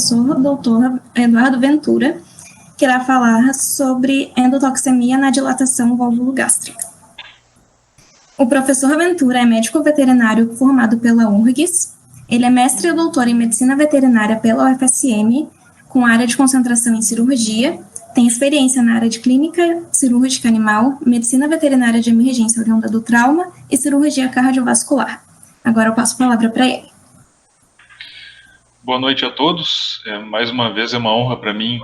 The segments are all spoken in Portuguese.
professor doutor Eduardo Ventura, que irá falar sobre endotoxemia na dilatação vulvogástrica. O professor Ventura é médico veterinário formado pela URGS. Ele é mestre e doutor em medicina veterinária pela UFSM, com área de concentração em cirurgia. Tem experiência na área de clínica cirúrgica animal, medicina veterinária de emergência oriunda do trauma e cirurgia cardiovascular. Agora eu passo a palavra para ele. Boa noite a todos. Mais uma vez é uma honra para mim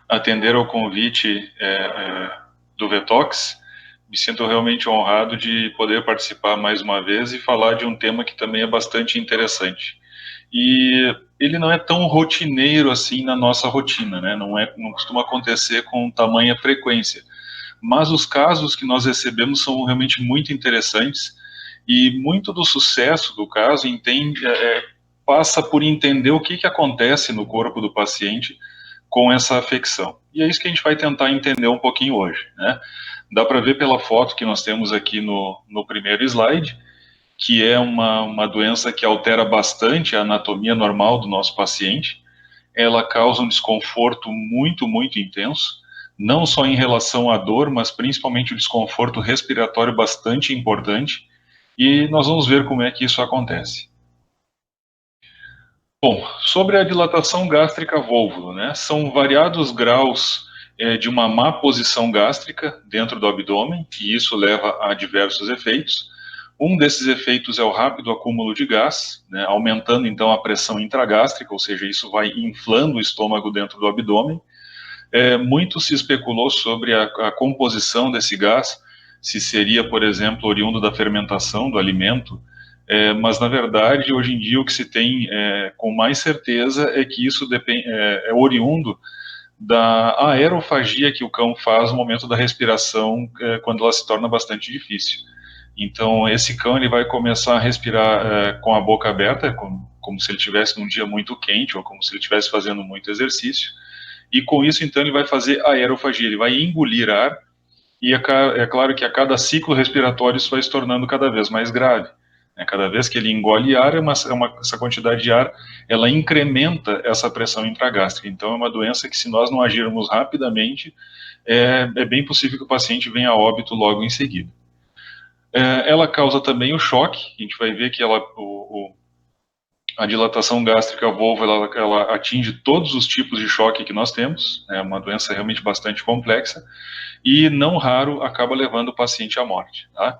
atender ao convite do Vetox. Me sinto realmente honrado de poder participar mais uma vez e falar de um tema que também é bastante interessante. E ele não é tão rotineiro assim na nossa rotina, né? Não costuma acontecer com tamanha frequência. Mas os casos que nós recebemos são realmente muito interessantes e muito do sucesso do caso passa por entender o que acontece no corpo do paciente com essa afecção. E é isso que a gente vai tentar entender um pouquinho hoje, né? Dá para ver pela foto que nós temos aqui no primeiro slide, que é uma doença que altera bastante a anatomia normal do nosso paciente. Ela causa um desconforto muito, muito intenso, não só em relação à dor, mas principalmente o desconforto respiratório bastante importante. E nós vamos ver como é que isso acontece. Bom, sobre a dilatação gástrica volvo, né, são variados graus de uma má posição gástrica dentro do abdômen, e isso leva a diversos efeitos. Um desses efeitos é o rápido acúmulo de gás, né, aumentando então a pressão intragástrica, ou seja, isso vai inflando o estômago dentro do abdômen. Muito se especulou sobre a composição desse gás, se seria, por exemplo, oriundo da fermentação do alimento, mas, na verdade, hoje em dia o que se tem com mais certeza é que isso é oriundo da aerofagia que o cão faz no momento da respiração, quando ela se torna bastante difícil. Então, esse cão ele vai começar a respirar com a boca aberta, como se ele estivesse num dia muito quente ou como se ele estivesse fazendo muito exercício, e com isso, então, ele vai fazer aerofagia, ele vai engolir ar, e é claro que a cada ciclo respiratório isso vai se tornando cada vez mais grave. Cada vez que ele engole ar, essa quantidade de ar, ela incrementa essa pressão intragástrica. Então, é uma doença que, se nós não agirmos rapidamente, é bem possível que o paciente venha a óbito logo em seguida. Ela causa também o choque. A gente vai ver que a dilatação gástrica volvo, ela atinge todos os tipos de choque que nós temos. É uma doença realmente bastante complexa e, não raro, acaba levando o paciente à morte, tá?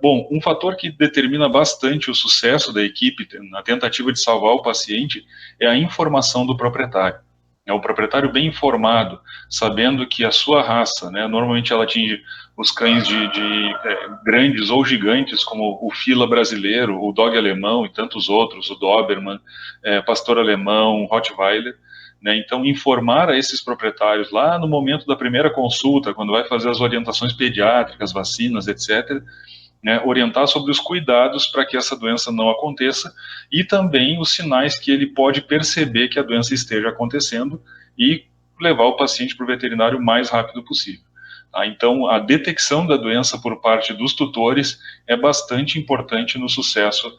Bom, um fator que determina bastante o sucesso da equipe na tentativa de salvar o paciente é a informação do proprietário. É o proprietário bem informado, sabendo que a sua raça, né, normalmente ela atinge os cães grandes ou gigantes, como o Fila brasileiro, o Dog alemão e tantos outros, o Doberman, Pastor alemão, Rottweiler, né? Então, informar a esses proprietários lá no momento da primeira consulta, quando vai fazer as orientações pediátricas, vacinas, etc., né, orientar sobre os cuidados para que essa doença não aconteça e também os sinais que ele pode perceber que a doença esteja acontecendo e levar o paciente para o veterinário o mais rápido possível. Tá? Então, a detecção da doença por parte dos tutores é bastante importante no sucesso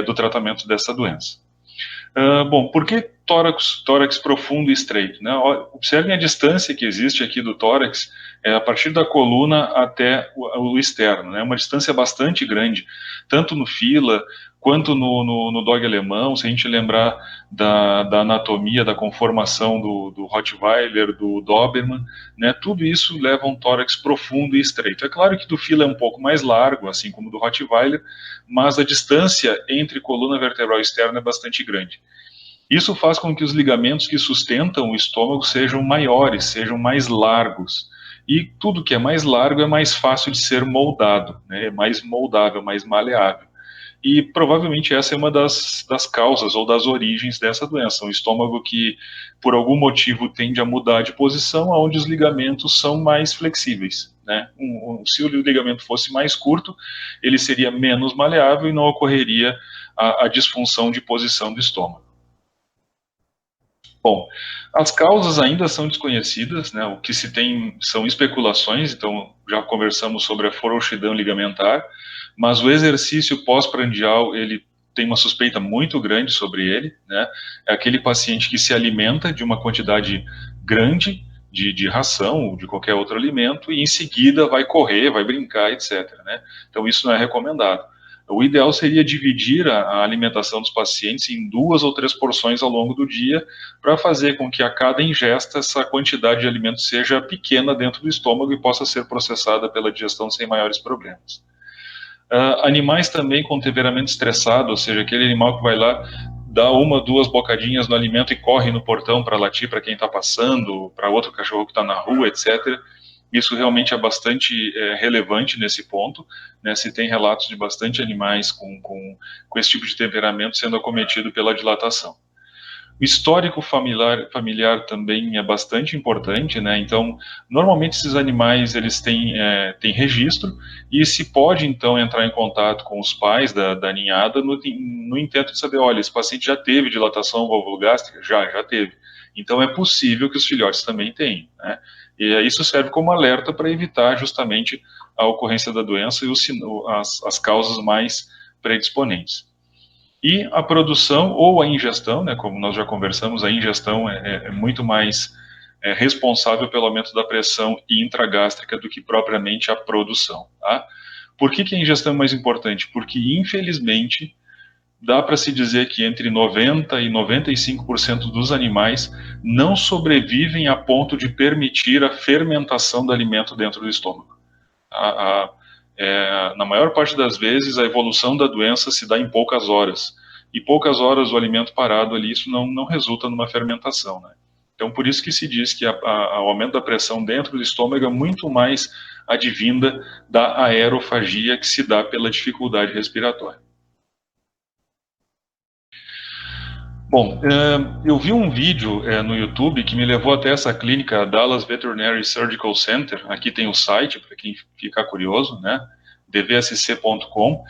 do tratamento dessa doença. Bom, por que tórax profundo e estreito, né? Observem a distância que existe aqui do tórax, a partir da coluna até o externo, né? Uma distância bastante grande, tanto no Fila quanto no Dog alemão. Se a gente lembrar da anatomia, da conformação do Rottweiler, do Doberman, né? Tudo isso leva a um tórax profundo e estreito. É claro que do Fila é um pouco mais largo, assim como do Rottweiler, mas a distância entre coluna vertebral externa é bastante grande. Isso faz com que os ligamentos que sustentam o estômago sejam maiores, sejam mais largos. E tudo que é mais largo é mais fácil de ser moldado, né? É mais moldável, mais maleável. E provavelmente essa é uma das causas ou das origens dessa doença. Um estômago que, por algum motivo, tende a mudar de posição, onde os ligamentos são mais flexíveis, né? Se o ligamento fosse mais curto, ele seria menos maleável e não ocorreria a disfunção de posição do estômago. Bom, as causas ainda são desconhecidas, né? O que se tem são especulações, então já conversamos sobre a frouxidão ligamentar, mas o exercício pós-prandial, ele tem uma suspeita muito grande sobre ele, né? É aquele paciente que se alimenta de uma quantidade grande de ração ou de qualquer outro alimento e em seguida vai correr, vai brincar, etc., né? Então isso não é recomendado. O ideal seria dividir a alimentação dos pacientes em 2 ou 3 porções ao longo do dia, para fazer com que a cada ingesta essa quantidade de alimento seja pequena dentro do estômago e possa ser processada pela digestão sem maiores problemas. Animais também com temperamento estressado, ou seja, aquele animal que vai lá, dá 1, 2 bocadinhas no alimento e corre no portão para latir para quem está passando, para outro cachorro que está na rua, etc. Isso realmente é bastante relevante nesse ponto, né? Se tem relatos de bastante animais com esse tipo de temperamento sendo acometido pela dilatação. O histórico familiar também é bastante importante, né? Então, normalmente esses animais eles têm registro e se pode então entrar em contato com os pais da ninhada no intento de saber, olha, esse paciente já teve dilatação valvulogástrica? Já teve. Então é possível que os filhotes também tenham, né? E isso serve como alerta para evitar justamente a ocorrência da doença e as causas mais predisponentes. E a produção ou a ingestão, né, como nós já conversamos, a ingestão é muito mais responsável pelo aumento da pressão intragástrica do que propriamente a produção. Tá? Por que a ingestão é mais importante? Porque, infelizmente, dá para se dizer que entre 90% e 95% dos animais não sobrevivem a ponto de permitir a fermentação do alimento dentro do estômago. Na maior parte das vezes, a evolução da doença se dá em poucas horas. E poucas horas o alimento parado ali, isso não resulta numa fermentação, né? Então, por isso que se diz que o aumento da pressão dentro do estômago é muito mais advinda da aerofagia que se dá pela dificuldade respiratória. Bom, eu vi um vídeo no YouTube que me levou até essa clínica, Dallas Veterinary Surgical Center. Aqui tem o site, para quem ficar curioso, né? dvsc.com.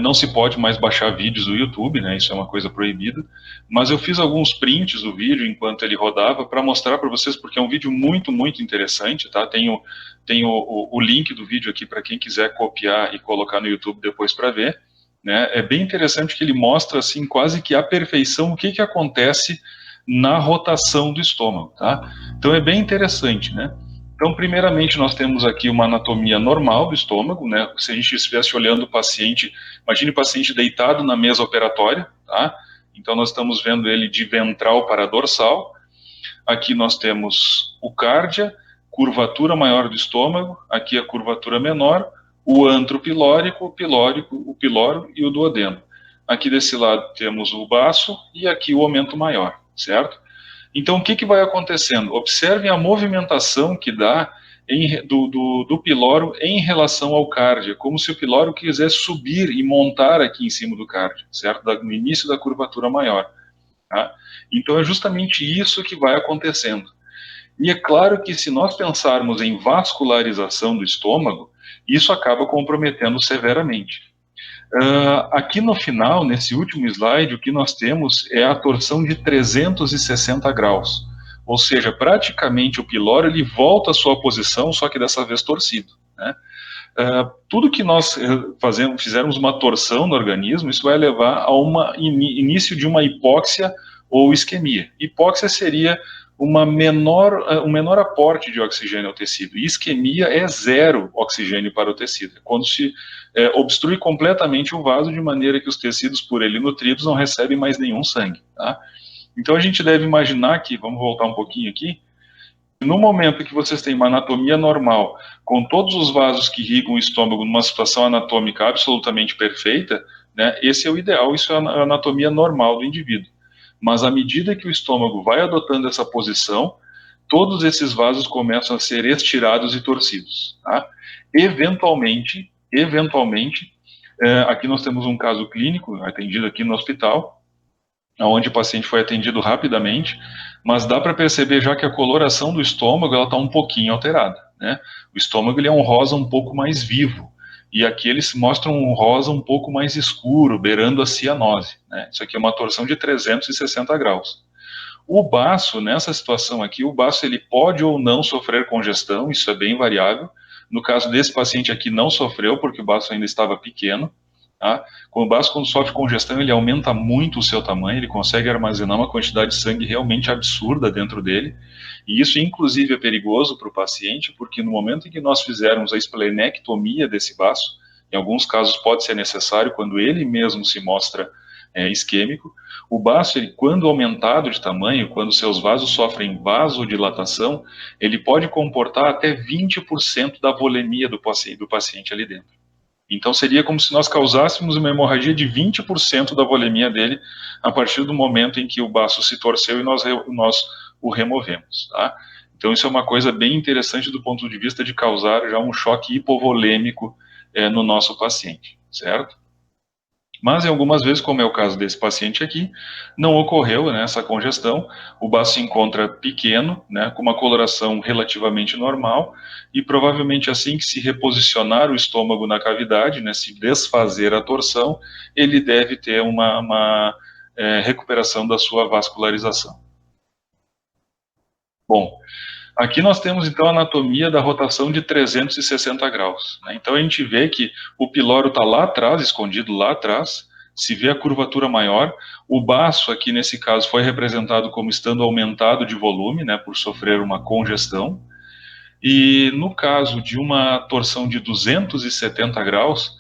Não se pode mais baixar vídeos do YouTube, né? Isso é uma coisa proibida. Mas eu fiz alguns prints do vídeo enquanto ele rodava para mostrar para vocês, porque é um vídeo muito, muito interessante, tá? Tem o link do vídeo aqui para quem quiser copiar e colocar no YouTube depois para ver. Né? É bem interessante que ele mostra assim quase que à perfeição o que acontece na rotação do estômago, tá? Então é bem interessante, né? Então, primeiramente, nós temos aqui uma anatomia normal do estômago, né? Se a gente estivesse olhando o paciente, imagine o paciente deitado na mesa operatória, tá? Então nós estamos vendo ele de ventral para dorsal. Aqui nós temos o cárdia, curvatura maior do estômago, aqui a curvatura menor, o antro pilórico, o piloro e o duodeno. Aqui desse lado temos o baço e aqui o aumento maior, certo? Então, o que vai acontecendo? Observem a movimentação que dá do piloro em relação ao cárdia, como se o piloro quisesse subir e montar aqui em cima do cárdia, certo? No início da curvatura maior. Tá? Então, é justamente isso que vai acontecendo. E é claro que se nós pensarmos em vascularização do estômago, isso acaba comprometendo severamente. Aqui no final, nesse último slide, o que nós temos é a torção de 360 graus. Ou seja, praticamente o piloro ele volta à sua posição, só que dessa vez torcido. Né? Tudo que nós fizermos uma torção no organismo, isso vai levar a início de uma hipóxia ou isquemia. Hipóxia seria um menor aporte de oxigênio ao tecido. E isquemia é 0 oxigênio para o tecido. Quando se obstrui completamente o vaso, de maneira que os tecidos por ele nutridos não recebem mais nenhum sangue. Tá? Então a gente deve imaginar que, vamos voltar um pouquinho aqui, no momento que vocês têm uma anatomia normal, com todos os vasos que irrigam o estômago numa situação anatômica absolutamente perfeita, né, esse é o ideal, isso é a anatomia normal do indivíduo. Mas à medida que o estômago vai adotando essa posição, todos esses vasos começam a ser estirados e torcidos. Tá? Eventualmente, aqui nós temos um caso clínico atendido aqui no hospital, onde o paciente foi atendido rapidamente, mas dá para perceber já que a coloração do estômago está um pouquinho alterada. Né? O estômago ele é um rosa um pouco mais vivo, e aqui eles mostram um rosa um pouco mais escuro, beirando a cianose. Né? Isso aqui é uma torção de 360 graus. O baço, nessa situação aqui, o baço ele pode ou não sofrer congestão, isso é bem variável. No caso desse paciente aqui não sofreu, porque o baço ainda estava pequeno. Tá? O baço, quando sofre congestão, ele aumenta muito o seu tamanho, ele consegue armazenar uma quantidade de sangue realmente absurda dentro dele, e isso, inclusive, é perigoso para o paciente, porque no momento em que nós fizermos a esplenectomia desse baço, em alguns casos pode ser necessário, quando ele mesmo se mostra isquêmico, o baço, ele, quando aumentado de tamanho, quando seus vasos sofrem vasodilatação, ele pode comportar até 20% da volemia do paciente ali dentro. Então seria como se nós causássemos uma hemorragia de 20% da volemia dele a partir do momento em que o baço se torceu e nós o removemos, tá? Então isso é uma coisa bem interessante do ponto de vista de causar já um choque hipovolêmico no nosso paciente, certo? Mas em algumas vezes, como é o caso desse paciente aqui, não ocorreu essa congestão, o baço se encontra pequeno, com uma coloração relativamente normal, e provavelmente assim que se reposicionar o estômago na cavidade, se desfazer a torção, ele deve ter uma recuperação da sua vascularização. Bom, aqui nós temos, então, a anatomia da rotação de 360 graus. Então, a gente vê que o piloro está lá atrás, escondido lá atrás, se vê a curvatura maior. O baço, aqui nesse caso, foi representado como estando aumentado de volume, por sofrer uma congestão. E no caso de uma torção de 270 graus,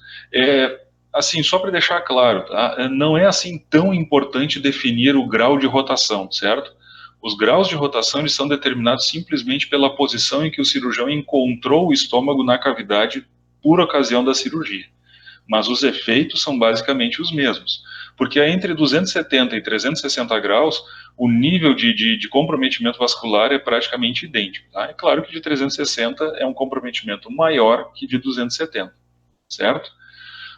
assim, só para deixar claro, tá? Não é assim tão importante definir o grau de rotação, certo? Os graus de rotação eles são determinados simplesmente pela posição em que o cirurgião encontrou o estômago na cavidade por ocasião da cirurgia. Mas os efeitos são basicamente os mesmos, porque entre 270 e 360 graus, o nível de comprometimento vascular é praticamente idêntico. Tá? É claro que de 360 é um comprometimento maior que de 270, certo?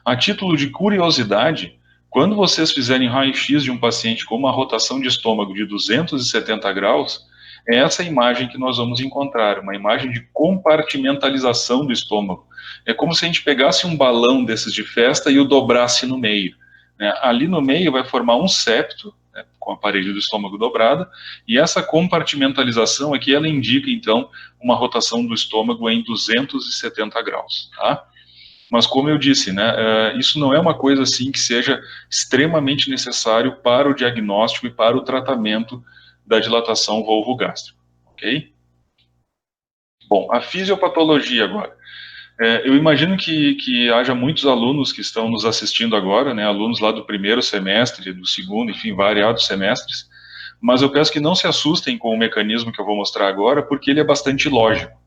A título de curiosidade, quando vocês fizerem raio-x de um paciente com uma rotação de estômago de 270 graus, é essa imagem que nós vamos encontrar, uma imagem de compartimentalização do estômago. É como se a gente pegasse um balão desses de festa e o dobrasse no meio. Ali no meio vai formar um septo, com a parede do estômago dobrada, e essa compartimentalização aqui, ela indica, então, uma rotação do estômago em 270 graus, tá? Mas como eu disse, isso não é uma coisa assim que seja extremamente necessário para o diagnóstico e para o tratamento da dilatação vulvogástrica, ok? Bom, a fisiopatologia agora. Eu imagino que haja muitos alunos que estão nos assistindo agora, alunos lá do primeiro semestre, do segundo, enfim, variados semestres, mas eu peço que não se assustem com o mecanismo que eu vou mostrar agora, porque ele é bastante lógico.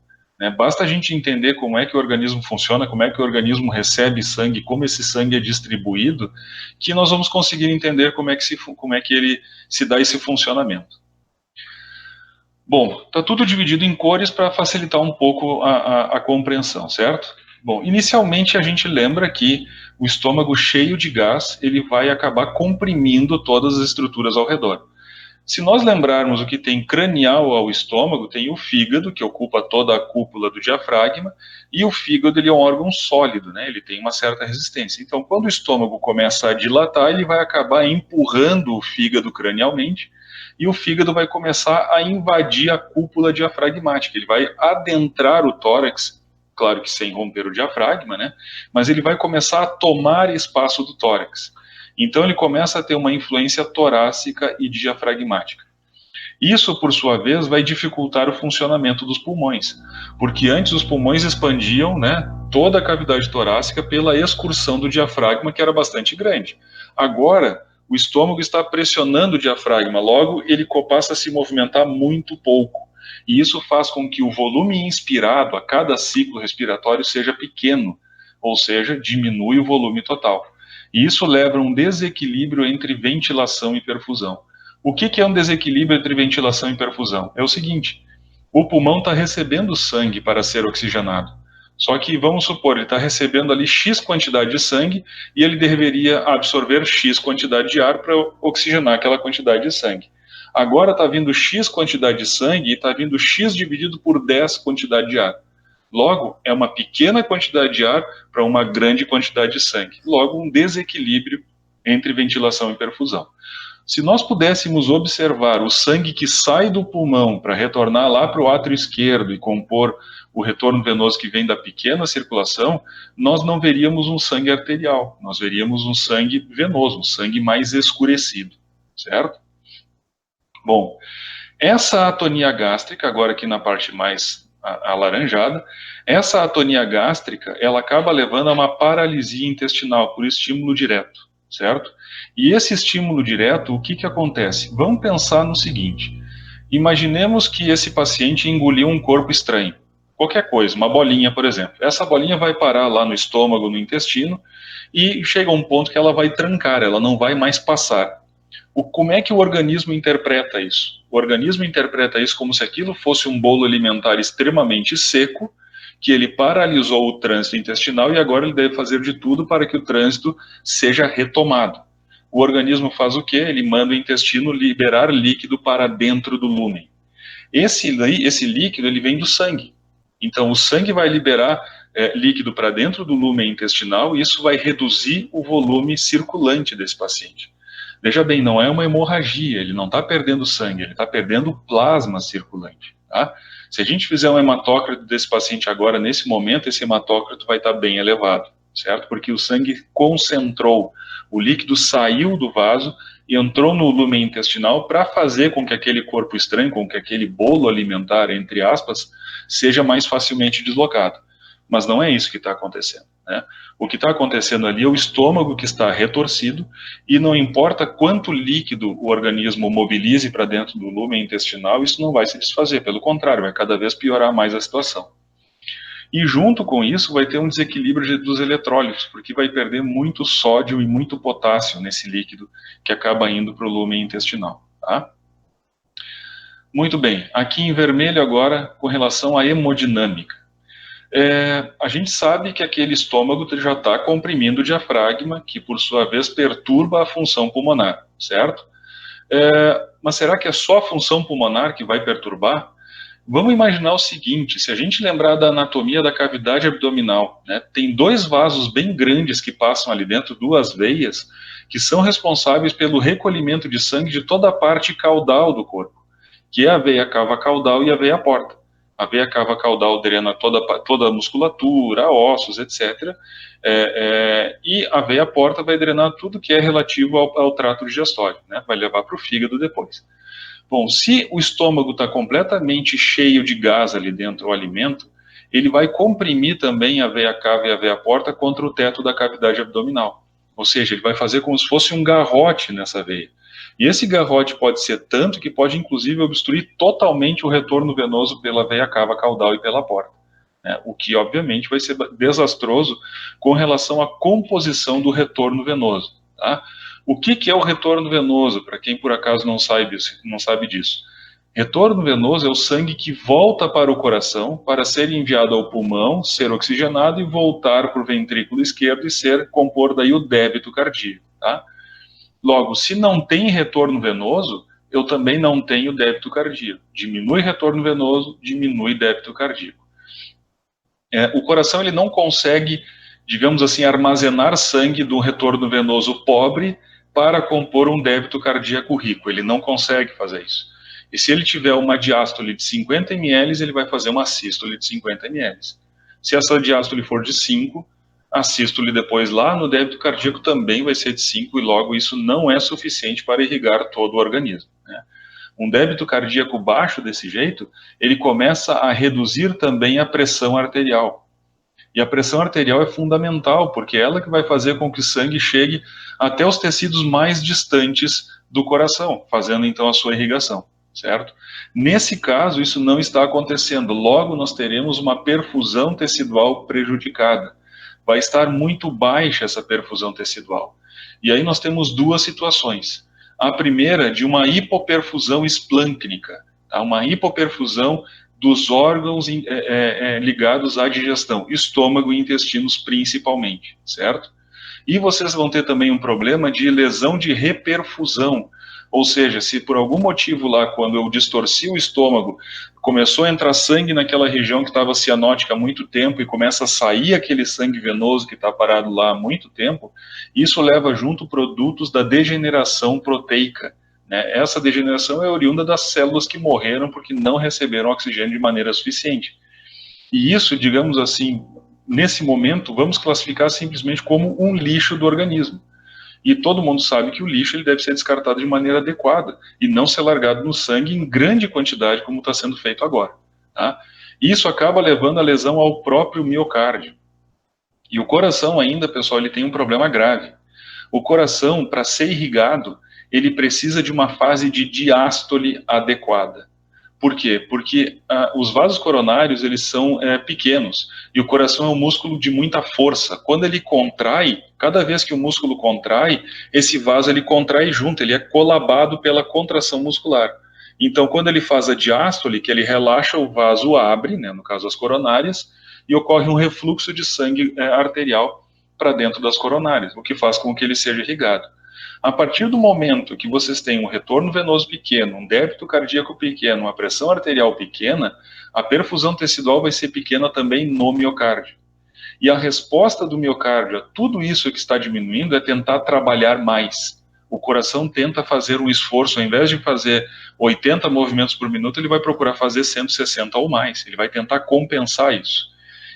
Basta a gente entender como é que o organismo funciona, como é que o organismo recebe sangue, como esse sangue é distribuído, que nós vamos conseguir entender como é que ele se dá esse funcionamento. Bom, está tudo dividido em cores para facilitar um pouco a compreensão, certo? Bom, inicialmente a gente lembra que o estômago cheio de gás, ele vai acabar comprimindo todas as estruturas ao redor. Se nós lembrarmos o que tem cranial ao estômago, tem o fígado, que ocupa toda a cúpula do diafragma, e o fígado ele é um órgão sólido, ele tem uma certa resistência. Então, quando o estômago começa a dilatar, ele vai acabar empurrando o fígado cranialmente, e o fígado vai começar a invadir a cúpula diafragmática, ele vai adentrar o tórax, claro que sem romper o diafragma, mas ele vai começar a tomar espaço do tórax. Então ele começa a ter uma influência torácica e diafragmática. Isso, por sua vez, vai dificultar o funcionamento dos pulmões, porque antes os pulmões expandiam toda a cavidade torácica pela excursão do diafragma, que era bastante grande. Agora, o estômago está pressionando o diafragma, logo ele passa a se movimentar muito pouco. E isso faz com que o volume inspirado a cada ciclo respiratório seja pequeno, ou seja, diminui o volume total. E isso leva a um desequilíbrio entre ventilação e perfusão. O que é um desequilíbrio entre ventilação e perfusão? É o seguinte, o pulmão está recebendo sangue para ser oxigenado. Só que, vamos supor, ele está recebendo ali X quantidade de sangue e ele deveria absorver X quantidade de ar para oxigenar aquela quantidade de sangue. Agora está vindo X quantidade de sangue e está vindo X dividido por 10 quantidade de ar. Logo, é uma pequena quantidade de ar para uma grande quantidade de sangue. Logo, um desequilíbrio entre ventilação e perfusão. Se nós pudéssemos observar o sangue que sai do pulmão para retornar lá para o átrio esquerdo e compor o retorno venoso que vem da pequena circulação, nós não veríamos um sangue arterial, nós veríamos um sangue venoso, um sangue mais escurecido, certo? Bom, essa atonia gástrica, agora aqui na parte mais alaranjada, essa atonia gástrica, ela acaba levando a uma paralisia intestinal por estímulo direto, certo? E esse estímulo direto, o que que acontece? Vamos pensar no seguinte, imaginemos que esse paciente engoliu um corpo estranho, qualquer coisa, uma bolinha, por exemplo. Essa bolinha vai parar lá no estômago, no intestino, e chega a um ponto que ela vai trancar, ela não vai mais passar. Como é que o organismo interpreta isso? O organismo interpreta isso como se aquilo fosse um bolo alimentar extremamente seco, que ele paralisou o trânsito intestinal e agora ele deve fazer de tudo para que o trânsito seja retomado. O organismo faz o quê? Ele manda o intestino liberar líquido para dentro do lúmen. Esse líquido ele vem do sangue. Então o sangue vai liberar líquido para dentro do lúmen intestinal e isso vai reduzir o volume circulante desse paciente. Veja bem, não é uma hemorragia, ele não está perdendo sangue, ele está perdendo plasma circulante. Tá? Se a gente fizer um hematócrito desse paciente agora, nesse momento, esse hematócrito vai estar bem elevado, certo? Porque o sangue concentrou, o líquido saiu do vaso e entrou no lúmen intestinal para fazer com que aquele corpo estranho, com que aquele bolo alimentar, entre aspas, seja mais facilmente deslocado. Mas não é isso que está acontecendo, né? O que está acontecendo ali é o estômago que está retorcido e não importa quanto líquido o organismo mobilize para dentro do lúmen intestinal, isso não vai se desfazer, pelo contrário, vai cada vez piorar mais a situação. E junto com isso vai ter um desequilíbrio dos eletrólitos, porque vai perder muito sódio e muito potássio nesse líquido que acaba indo para o lúmen intestinal, tá? Muito bem, aqui em vermelho agora com relação à hemodinâmica. A gente sabe que aquele estômago já está comprimindo o diafragma, que por sua vez perturba a função pulmonar, certo? Mas será que é só a função pulmonar que vai perturbar? Vamos imaginar o seguinte, se a gente lembrar da anatomia da cavidade abdominal, né, tem dois vasos bem grandes que passam ali dentro, duas veias, que são responsáveis pelo recolhimento de sangue de toda a parte caudal do corpo, que é a veia cava caudal e a veia porta. A veia cava caudal drena toda a musculatura, ossos, etc. E a veia porta vai drenar tudo que é relativo ao trato digestório, né? Vai levar para o fígado depois. Bom, se o estômago está completamente cheio de gás ali dentro, o alimento, ele vai comprimir também a veia cava e a veia porta contra o teto da cavidade abdominal. Ou seja, ele vai fazer como se fosse um garrote nessa veia. E esse garrote pode ser tanto que pode, inclusive, obstruir totalmente o retorno venoso pela veia cava caudal e pela porta, né? O que, obviamente, vai ser desastroso com relação à composição do retorno venoso, tá? O que é o retorno venoso, para quem, por acaso, não sabe disso? Retorno venoso é o sangue que volta para o coração para ser enviado ao pulmão, ser oxigenado e voltar para o ventrículo esquerdo e compor daí o débito cardíaco, tá? Logo, se não tem retorno venoso, eu também não tenho débito cardíaco. Diminui retorno venoso, diminui débito cardíaco. O coração ele não consegue, digamos assim, armazenar sangue do retorno venoso pobre para compor um débito cardíaco rico. Ele não consegue fazer isso. E se ele tiver uma diástole de 50 ml, ele vai fazer uma sístole de 50 ml. Se essa diástole for de 5, a sístole depois lá no débito cardíaco também vai ser de 5 e logo isso não é suficiente para irrigar todo o organismo, né? Um débito cardíaco baixo desse jeito, ele começa a reduzir também a pressão arterial. E a pressão arterial é fundamental, porque é ela que vai fazer com que o sangue chegue até os tecidos mais distantes do coração, fazendo então a sua irrigação, certo? Nesse caso, isso não está acontecendo, logo nós teremos uma perfusão tecidual prejudicada. Vai estar muito baixa essa perfusão tecidual. E aí nós temos duas situações. A primeira de uma hipoperfusão esplâncnica, tá? Uma hipoperfusão dos órgãos ligados à digestão, estômago e intestinos principalmente, certo? E vocês vão ter também um problema de lesão de reperfusão, ou seja, se por algum motivo lá, quando eu distorci o estômago, começou a entrar sangue naquela região que estava cianótica há muito tempo e começa a sair aquele sangue venoso que está parado lá há muito tempo, isso leva junto produtos da degeneração proteica, né? Essa degeneração é oriunda das células que morreram porque não receberam oxigênio de maneira suficiente. E isso, digamos assim, nesse momento, vamos classificar simplesmente como um lixo do organismo. E todo mundo sabe que o lixo ele deve ser descartado de maneira adequada e não ser largado no sangue em grande quantidade, como está sendo feito agora. Tá? Isso acaba levando a lesão ao próprio miocárdio. E o coração ainda, pessoal, ele tem um problema grave. O coração, para ser irrigado, ele precisa de uma fase de diástole adequada. Por quê? Porque os vasos coronários, eles são pequenos, e o coração é um músculo de muita força. Quando ele contrai, cada vez que o músculo contrai, esse vaso ele contrai junto, ele é colabado pela contração muscular. Então, quando ele faz a diástole, que ele relaxa, o vaso abre, né, no caso as coronárias, e ocorre um refluxo de sangue arterial para dentro das coronárias, o que faz com que ele seja irrigado. A partir do momento que vocês têm um retorno venoso pequeno, um débito cardíaco pequeno, uma pressão arterial pequena, a perfusão tecidual vai ser pequena também no miocárdio. E a resposta do miocárdio a tudo isso que está diminuindo é tentar trabalhar mais. O coração tenta fazer um esforço, ao invés de fazer 80 movimentos por minuto, ele vai procurar fazer 160 ou mais. Ele vai tentar compensar isso.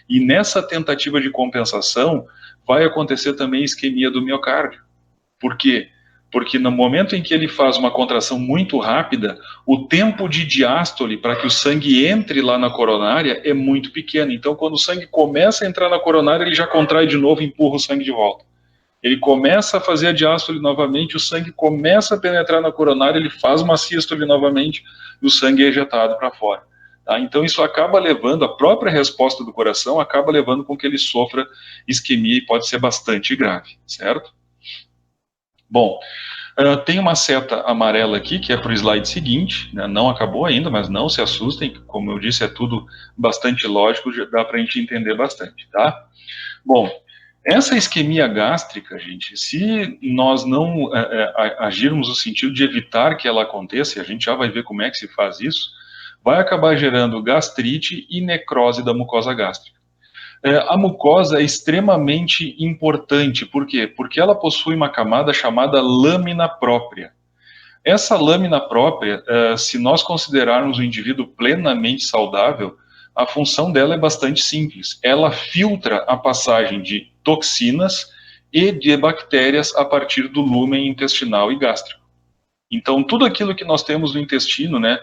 E nessa tentativa de compensação, vai acontecer também isquemia do miocárdio. Por quê? Porque no momento em que ele faz uma contração muito rápida, o tempo de diástole para que o sangue entre lá na coronária é muito pequeno. Então, quando o sangue começa a entrar na coronária, ele já contrai de novo e empurra o sangue de volta. Ele começa a fazer a diástole novamente, o sangue começa a penetrar na coronária, ele faz uma sístole novamente e o sangue é ejetado para fora. Tá? Então, isso acaba levando, a própria resposta do coração acaba levando com que ele sofra isquemia e pode ser bastante grave, certo? Bom, tem uma seta amarela aqui, que é para o slide seguinte, né? Não acabou ainda, mas não se assustem, como eu disse, é tudo bastante lógico, já dá para a gente entender bastante, tá? Bom, essa isquemia gástrica, gente, se nós não agirmos no sentido de evitar que ela aconteça, e a gente já vai ver como é que se faz isso, vai acabar gerando gastrite e necrose da mucosa gástrica. A mucosa é extremamente importante, por quê? Porque ela possui uma camada chamada lâmina própria. Essa lâmina própria, se nós considerarmos o indivíduo plenamente saudável, a função dela é bastante simples. Ela filtra a passagem de toxinas e de bactérias a partir do lúmen intestinal e gástrico. Então, tudo aquilo que nós temos no intestino, né,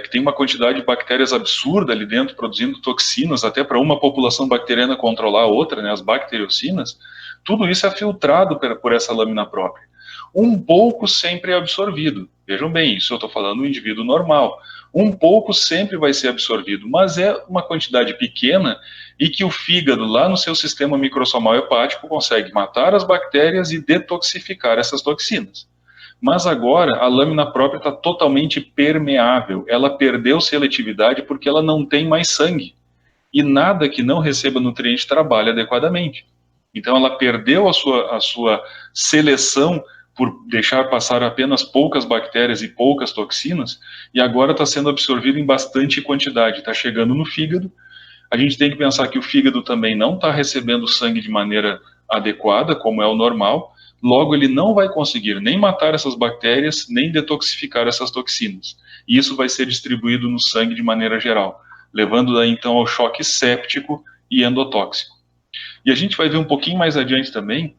que tem uma quantidade de bactérias absurda ali dentro, produzindo toxinas, até para uma população bacteriana controlar a outra, né, as bacteriocinas, tudo isso é filtrado por essa lâmina própria. Um pouco sempre é absorvido. Vejam bem, isso eu estou falando do indivíduo normal. Um pouco sempre vai ser absorvido, mas é uma quantidade pequena e que o fígado, lá no seu sistema microsomal hepático, consegue matar as bactérias e detoxificar essas toxinas. Mas agora a lâmina própria está totalmente permeável, ela perdeu seletividade porque ela não tem mais sangue, e nada que não receba nutriente trabalha adequadamente. Então ela perdeu a sua seleção por deixar passar apenas poucas bactérias e poucas toxinas, e agora está sendo absorvido em bastante quantidade, está chegando no fígado. A gente tem que pensar que o fígado também não está recebendo sangue de maneira adequada, como é o normal. Logo, ele não vai conseguir nem matar essas bactérias, nem detoxificar essas toxinas. E isso vai ser distribuído no sangue de maneira geral, levando daí então ao choque séptico e endotóxico. E a gente vai ver um pouquinho mais adiante também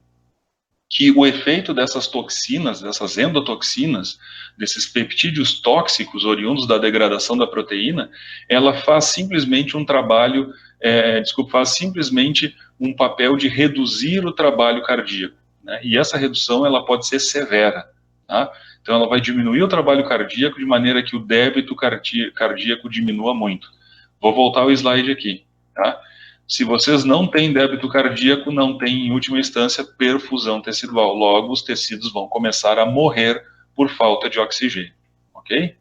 que o efeito dessas toxinas, dessas endotoxinas, desses peptídeos tóxicos oriundos da degradação da proteína, ela faz simplesmente um trabalho, faz simplesmente um papel de reduzir o trabalho cardíaco. Né? E essa redução ela pode ser severa. Tá? Então ela vai diminuir o trabalho cardíaco de maneira que o débito cardíaco diminua muito. Vou voltar ao slide aqui. Tá? Se vocês não têm débito cardíaco, não tem, em última instância, perfusão tecidual. Logo, os tecidos vão começar a morrer por falta de oxigênio. Ok?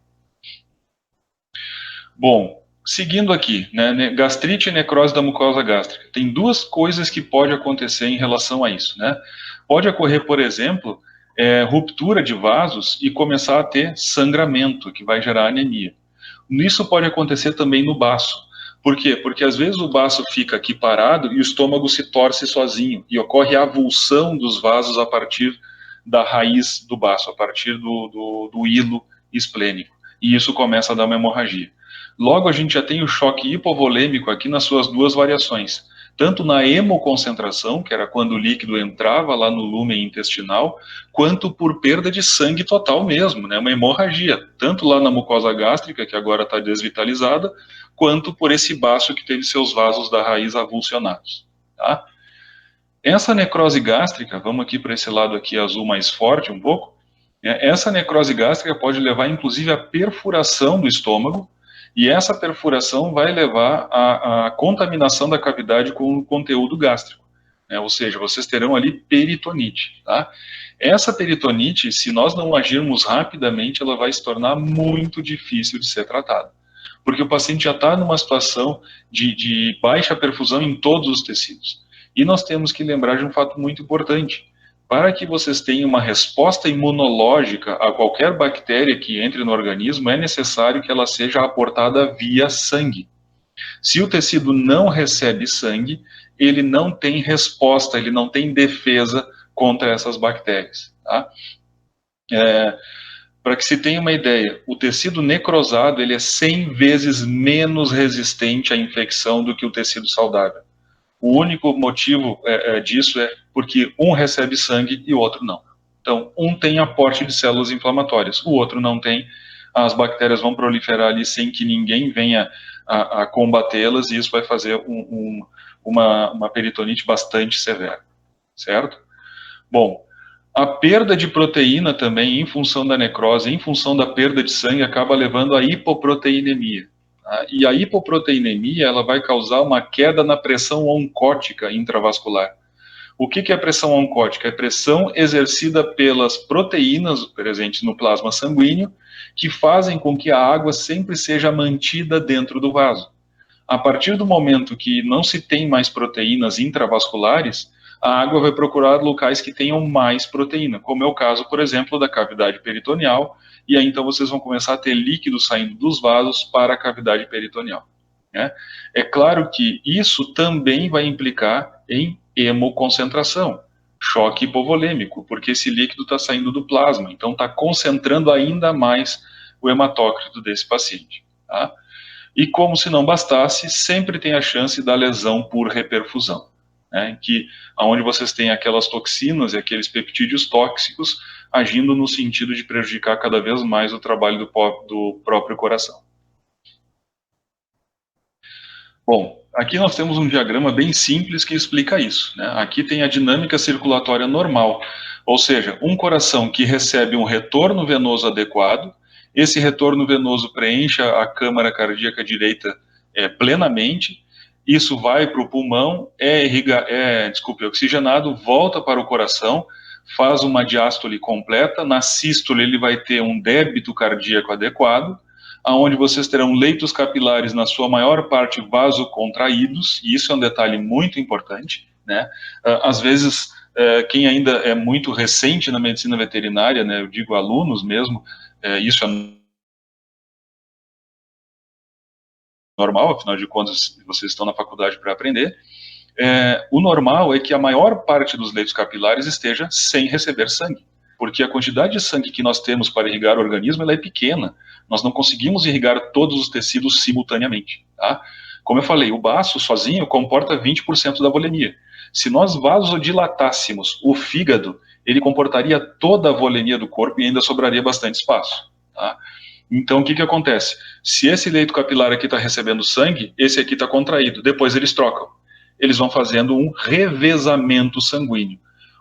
Bom, seguindo aqui, né, gastrite e necrose da mucosa gástrica. Tem duas coisas que podem acontecer em relação a isso, né? Pode ocorrer, por exemplo, ruptura de vasos e começar a ter sangramento, que vai gerar anemia. Isso pode acontecer também no baço. Por quê? Porque às vezes o baço fica aqui parado e o estômago se torce sozinho e ocorre a avulsão dos vasos a partir da raiz do baço, a partir do hilo esplênico. E isso começa a dar uma hemorragia. Logo, a gente já tem o choque hipovolêmico aqui nas suas duas variações. Tanto na hemoconcentração, que era quando o líquido entrava lá no lúmen intestinal, quanto por perda de sangue total mesmo, né? Uma hemorragia, tanto lá na mucosa gástrica, que agora está desvitalizada, quanto por esse baço que teve seus vasos da raiz avulsionados. Tá? Essa necrose gástrica, vamos aqui para esse lado aqui azul mais forte um pouco, essa necrose gástrica pode levar inclusive à perfuração do estômago, e essa perfuração vai levar à contaminação da cavidade com o conteúdo gástrico, né? Ou seja, vocês terão ali peritonite. Tá? Essa peritonite, se nós não agirmos rapidamente, ela vai se tornar muito difícil de ser tratada, porque o paciente já está numa situação de baixa perfusão em todos os tecidos. E nós temos que lembrar de um fato muito importante. Para que vocês tenham uma resposta imunológica a qualquer bactéria que entre no organismo, é necessário que ela seja aportada via sangue. Se o tecido não recebe sangue, ele não tem resposta, ele não tem defesa contra essas bactérias. Tá? Para que se tenha uma ideia, o tecido necrosado ele é 100 vezes menos resistente à infecção do que o tecido saudável. O único motivo disso é porque um recebe sangue e o outro não. Então, um tem aporte de células inflamatórias, o outro não tem. As bactérias vão proliferar ali sem que ninguém venha a combatê-las, e isso vai fazer uma peritonite bastante severa, certo? Bom, a perda de proteína também, em função da necrose, em função da perda de sangue, acaba levando à hipoproteinemia. E a hipoproteinemia ela vai causar uma queda na pressão oncótica intravascular. O que é a pressão oncótica? É a pressão exercida pelas proteínas presentes no plasma sanguíneo que fazem com que a água sempre seja mantida dentro do vaso. A partir do momento que não se tem mais proteínas intravasculares, a água vai procurar locais que tenham mais proteína, como é o caso, por exemplo, da cavidade peritoneal, e aí então vocês vão começar a ter líquido saindo dos vasos para a cavidade peritoneal. Né? É claro que isso também vai implicar em hemoconcentração, choque hipovolêmico, porque esse líquido está saindo do plasma, então está concentrando ainda mais o hematócrito desse paciente. Tá? E como se não bastasse, sempre tem a chance da lesão por reperfusão, né? Onde vocês têm aquelas toxinas e aqueles peptídeos tóxicos agindo no sentido de prejudicar cada vez mais o trabalho do próprio coração. Bom, aqui nós temos um diagrama bem simples que explica isso, né? Aqui tem a dinâmica circulatória normal, ou seja, um coração que recebe um retorno venoso adequado, esse retorno venoso preenche a câmara cardíaca direita plenamente, isso vai para o pulmão, oxigenado, volta para o coração, faz uma diástole completa, na sístole ele vai ter um débito cardíaco adequado, onde vocês terão leitos capilares, na sua maior parte, vasocontraídos, e isso é um detalhe muito importante, né? Às vezes, quem ainda é muito recente na medicina veterinária, né, eu digo alunos mesmo, isso é normal, afinal de contas, vocês estão na faculdade para aprender. O normal é que a maior parte dos leitos capilares esteja sem receber sangue, porque a quantidade de sangue que nós temos para irrigar o organismo ela é pequena. Nós não conseguimos irrigar todos os tecidos simultaneamente. Tá? Como eu falei, o baço sozinho comporta 20% da volemia. Se nós vasodilatássemos o fígado, ele comportaria toda a volemia do corpo e ainda sobraria bastante espaço. Tá? Então, o que acontece? Se esse leito capilar aqui está recebendo sangue, esse aqui está contraído. Depois eles trocam. Eles vão fazendo um revezamento sanguíneo.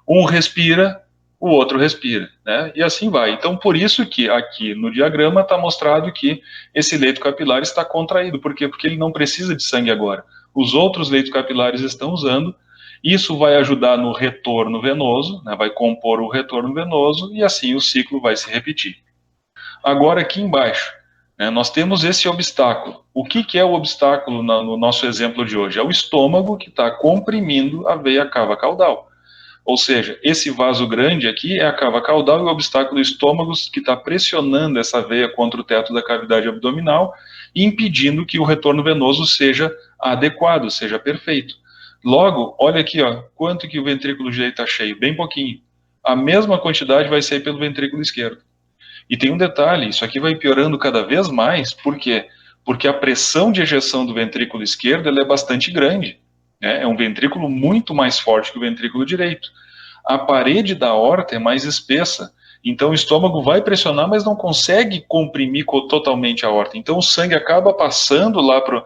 Um respira, o outro respira, né? E assim vai. Então, por isso que aqui no diagrama está mostrado que esse leito capilar está contraído. Por quê? Porque ele não precisa de sangue agora. Os outros leitos capilares estão usando. Isso vai ajudar no retorno venoso, né? Vai compor o retorno venoso e assim o ciclo vai se repetir. Agora, aqui embaixo, né, nós temos esse obstáculo. O que é o obstáculo no nosso exemplo de hoje? É o estômago que está comprimindo a veia cava caudal. Ou seja, esse vaso grande aqui é a cava caudal e o obstáculo do estômago que está pressionando essa veia contra o teto da cavidade abdominal, impedindo que o retorno venoso seja adequado, seja perfeito. Logo, olha aqui, ó, quanto que o ventrículo direito está cheio, bem pouquinho. a mesma quantidade vai sair pelo ventrículo esquerdo. E tem um detalhe, isso aqui vai piorando cada vez mais, por quê? Porque a pressão de ejeção do ventrículo esquerdo ela é bastante grande, né? É um ventrículo muito mais forte que o ventrículo direito. A parede da aorta é mais espessa, então o estômago vai pressionar, mas não consegue comprimir totalmente a aorta. Então o sangue acaba passando lá para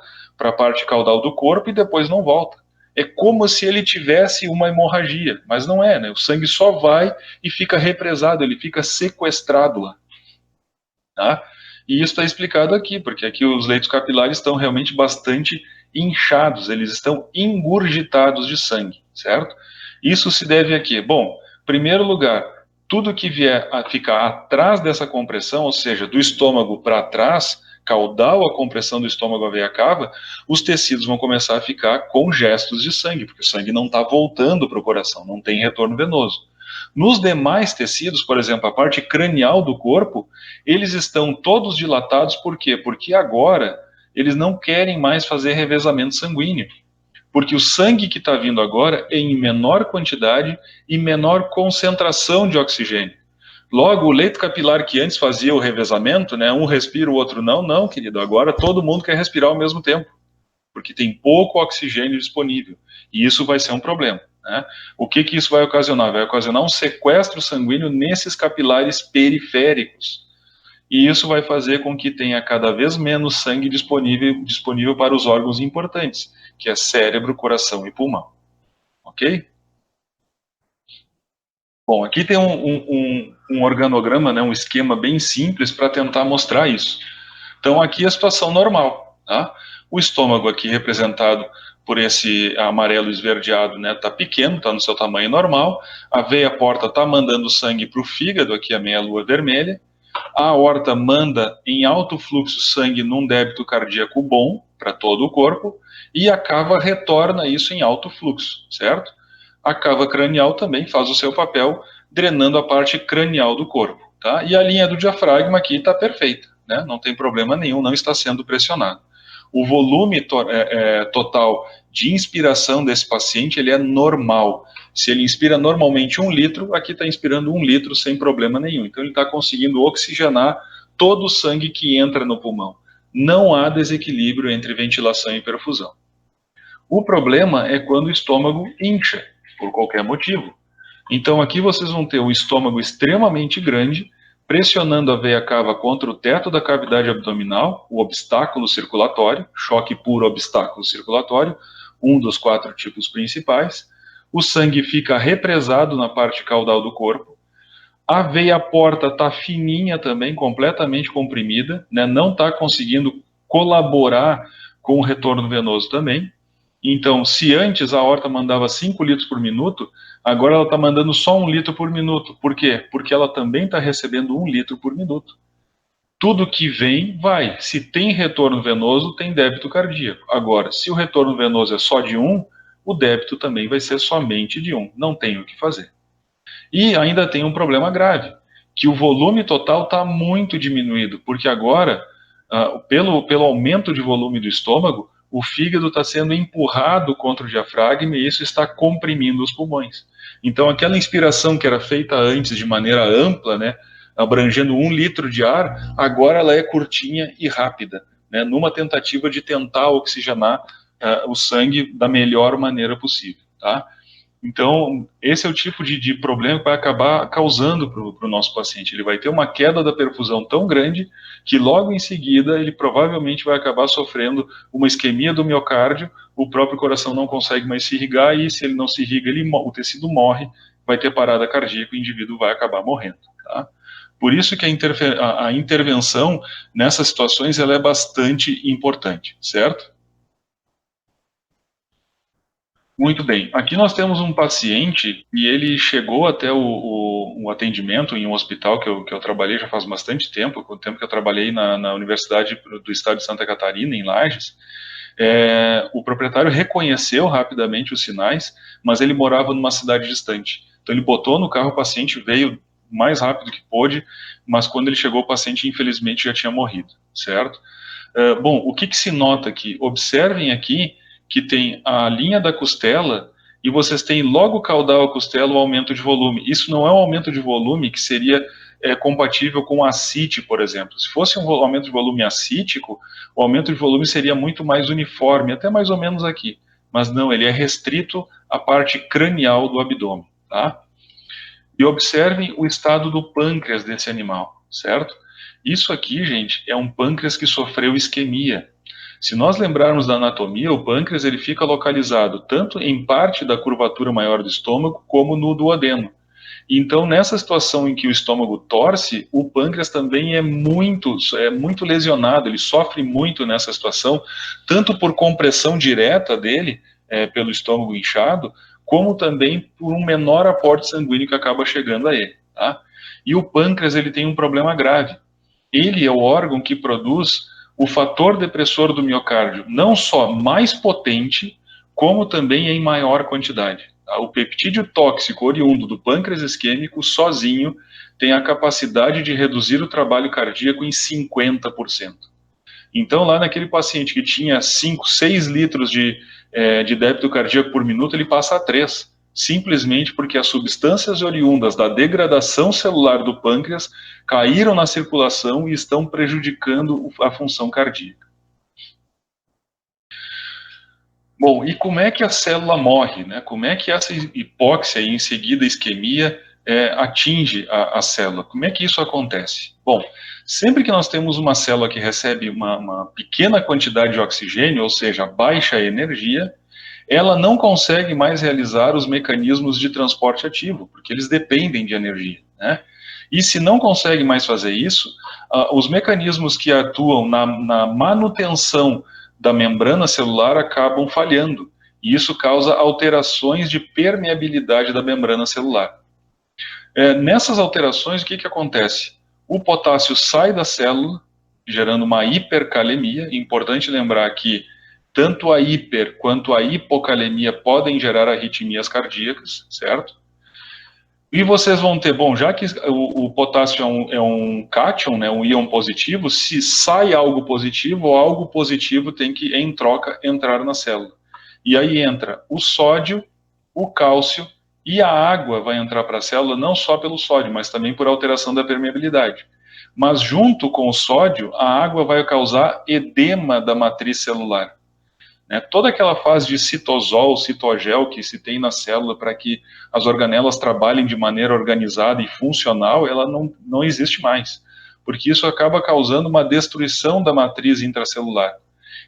a parte caudal do corpo e depois não volta. É como se ele tivesse uma hemorragia, mas não é, né? O sangue só vai e fica represado, ele fica sequestrado lá. Tá? E isso está explicado aqui, porque aqui os leitos capilares estão realmente bastante inchados, eles estão engurgitados de sangue, certo? Isso se deve a quê? Bom, em primeiro lugar, tudo que vier a ficar atrás dessa compressão, ou seja, do estômago para trás, caudal a compressão do estômago à veia cava, os tecidos vão começar a ficar com gestos de sangue, porque o sangue não está voltando para o coração, não tem retorno venoso. Nos demais tecidos, por exemplo, a parte cranial do corpo, eles estão todos dilatados, por quê? Porque agora eles não querem mais fazer revezamento sanguíneo. Porque o sangue que está vindo agora é em menor quantidade e menor concentração de oxigênio. Logo, o leito capilar que antes fazia o revezamento, né, um respira, o outro não, querido, agora todo mundo quer respirar ao mesmo tempo, porque tem pouco oxigênio disponível, e isso vai ser um problema. Né? O que isso vai ocasionar? Vai ocasionar um sequestro sanguíneo nesses capilares periféricos, e isso vai fazer com que tenha cada vez menos sangue disponível para os órgãos importantes, que é cérebro, coração e pulmão. Ok? Bom, aqui tem um organograma, né, um esquema bem simples para tentar mostrar isso. Então, aqui é a situação normal. Tá? O estômago aqui representado por esse amarelo esverdeado, né, está pequeno, está no seu tamanho normal. A veia porta está mandando sangue para o fígado, aqui a meia-lua vermelha. A aorta manda em alto fluxo sangue num débito cardíaco bom para todo o corpo, e a cava retorna isso em alto fluxo, certo? A cava cranial também faz o seu papel, drenando a parte cranial do corpo, tá? E a linha do diafragma aqui está perfeita, né? Não tem problema nenhum, não está sendo pressionado. O volume total de inspiração desse paciente ele é normal. Se ele inspira normalmente 1 litro, aqui está inspirando 1 litro sem problema nenhum. Então ele está conseguindo oxigenar todo o sangue que entra no pulmão. Não há desequilíbrio entre ventilação e perfusão. O problema é quando o estômago incha, por qualquer motivo. Então aqui vocês vão ter o estômago extremamente grande, pressionando a veia cava contra o teto da cavidade abdominal, o obstáculo circulatório, choque puro obstáculo circulatório, um dos 4 tipos principais. O sangue fica represado na parte caudal do corpo. A veia porta está fininha também, completamente comprimida, né? Não está conseguindo colaborar com o retorno venoso também. Então, se antes a aorta mandava 5 litros por minuto, agora ela está mandando só 1 litro por minuto. Por quê? Porque ela também está recebendo 1 litro por minuto. Tudo que vem, vai. Se tem retorno venoso, tem débito cardíaco. Agora, se o retorno venoso é só de 1, o débito também vai ser somente de 1. Não tem o que fazer. E ainda tem um problema grave, que o volume total está muito diminuído, porque agora, pelo aumento de volume do estômago, o fígado está sendo empurrado contra o diafragma e isso está comprimindo os pulmões. Então, aquela inspiração que era feita antes de maneira ampla, né, abrangendo 1 litro de ar, agora ela é curtinha e rápida, né, numa tentativa de tentar oxigenar o sangue da melhor maneira possível. Tá? Então, esse é o tipo de problema que vai acabar causando para o nosso paciente. Ele vai ter uma queda da perfusão tão grande que logo em seguida ele provavelmente vai acabar sofrendo uma isquemia do miocárdio, o próprio coração não consegue mais se irrigar e se ele não se irriga, o tecido morre, vai ter parada cardíaca e o indivíduo vai acabar morrendo. Tá? Por isso que a intervenção nessas situações ela é bastante importante, certo? Muito bem. Aqui nós temos um paciente e ele chegou até o atendimento em um hospital que eu trabalhei já faz bastante tempo, com o tempo que eu trabalhei na Universidade do Estado de Santa Catarina, em Lages. O proprietário reconheceu rapidamente os sinais, mas ele morava numa cidade distante. Então ele botou no carro, o paciente veio o mais rápido que pôde, mas quando ele chegou, o paciente infelizmente já tinha morrido, certo? Bom, o que se nota aqui? Observem aqui que tem a linha da costela e vocês têm logo caudal a costela o aumento de volume. Isso não é um aumento de volume que seria compatível com ascite, por exemplo. Se fosse um aumento de volume ascítico, o aumento de volume seria muito mais uniforme, até mais ou menos aqui. Mas não, ele é restrito à parte cranial do abdômen, tá? E observem o estado do pâncreas desse animal, certo? Isso aqui, gente, é um pâncreas que sofreu isquemia. Se nós lembrarmos da anatomia, o pâncreas ele fica localizado tanto em parte da curvatura maior do estômago, como no duodeno. Então, nessa situação em que o estômago torce, o pâncreas também é muito lesionado, ele sofre muito nessa situação, tanto por compressão direta dele, pelo estômago inchado, como também por um menor aporte sanguíneo que acaba chegando a ele. Tá? E o pâncreas ele tem um problema grave. Ele é o órgão que produz o fator depressor do miocárdio, não só mais potente, como também em maior quantidade. O peptídeo tóxico oriundo do pâncreas isquêmico sozinho tem a capacidade de reduzir o trabalho cardíaco em 50%. Então, lá naquele paciente que tinha 5, 6 litros de débito cardíaco por minuto, ele passa a 3, simplesmente porque as substâncias oriundas da degradação celular do pâncreas caíram na circulação e estão prejudicando a função cardíaca. Bom, e como é que a célula morre, né? Como é que essa hipóxia e em seguida isquemia atinge a célula? Como é que isso acontece? Bom, sempre que nós temos uma célula que recebe uma pequena quantidade de oxigênio, ou seja, baixa energia, ela não consegue mais realizar os mecanismos de transporte ativo, porque eles dependem de energia, né? E se não consegue mais fazer isso, os mecanismos que atuam na manutenção da membrana celular acabam falhando, e isso causa alterações de permeabilidade da membrana celular. Nessas alterações, o que acontece? O potássio sai da célula, gerando uma hipercalemia. Importante lembrar que tanto a hiper quanto a hipocalemia podem gerar arritmias cardíacas, certo? E vocês vão ter, bom, já que o potássio é um cátion, né, um íon positivo, se sai algo positivo tem que, em troca, entrar na célula. E aí entra o sódio, o cálcio e a água vai entrar para a célula, não só pelo sódio, mas também por alteração da permeabilidade. Mas junto com o sódio, a água vai causar edema da matriz celular. Toda aquela fase de citosol, citogel que se tem na célula para que as organelas trabalhem de maneira organizada e funcional, ela não existe mais, porque isso acaba causando uma destruição da matriz intracelular.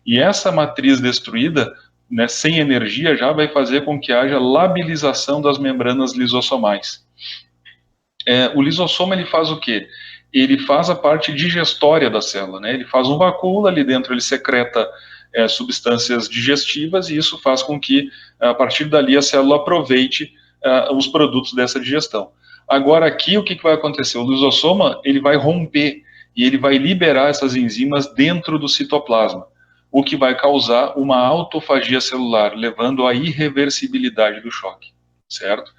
E essa matriz destruída, né, sem energia, já vai fazer com que haja labilização das membranas lisossomais. O lisossoma ele faz o quê? Ele faz a parte digestória da célula, né? Ele faz um vacúolo, ali dentro ele secreta substâncias digestivas, e isso faz com que, a partir dali, a célula aproveite os produtos dessa digestão. Agora, aqui, o que vai acontecer? O lisossoma, ele vai romper, e ele vai liberar essas enzimas dentro do citoplasma, o que vai causar uma autofagia celular, levando à irreversibilidade do choque, certo?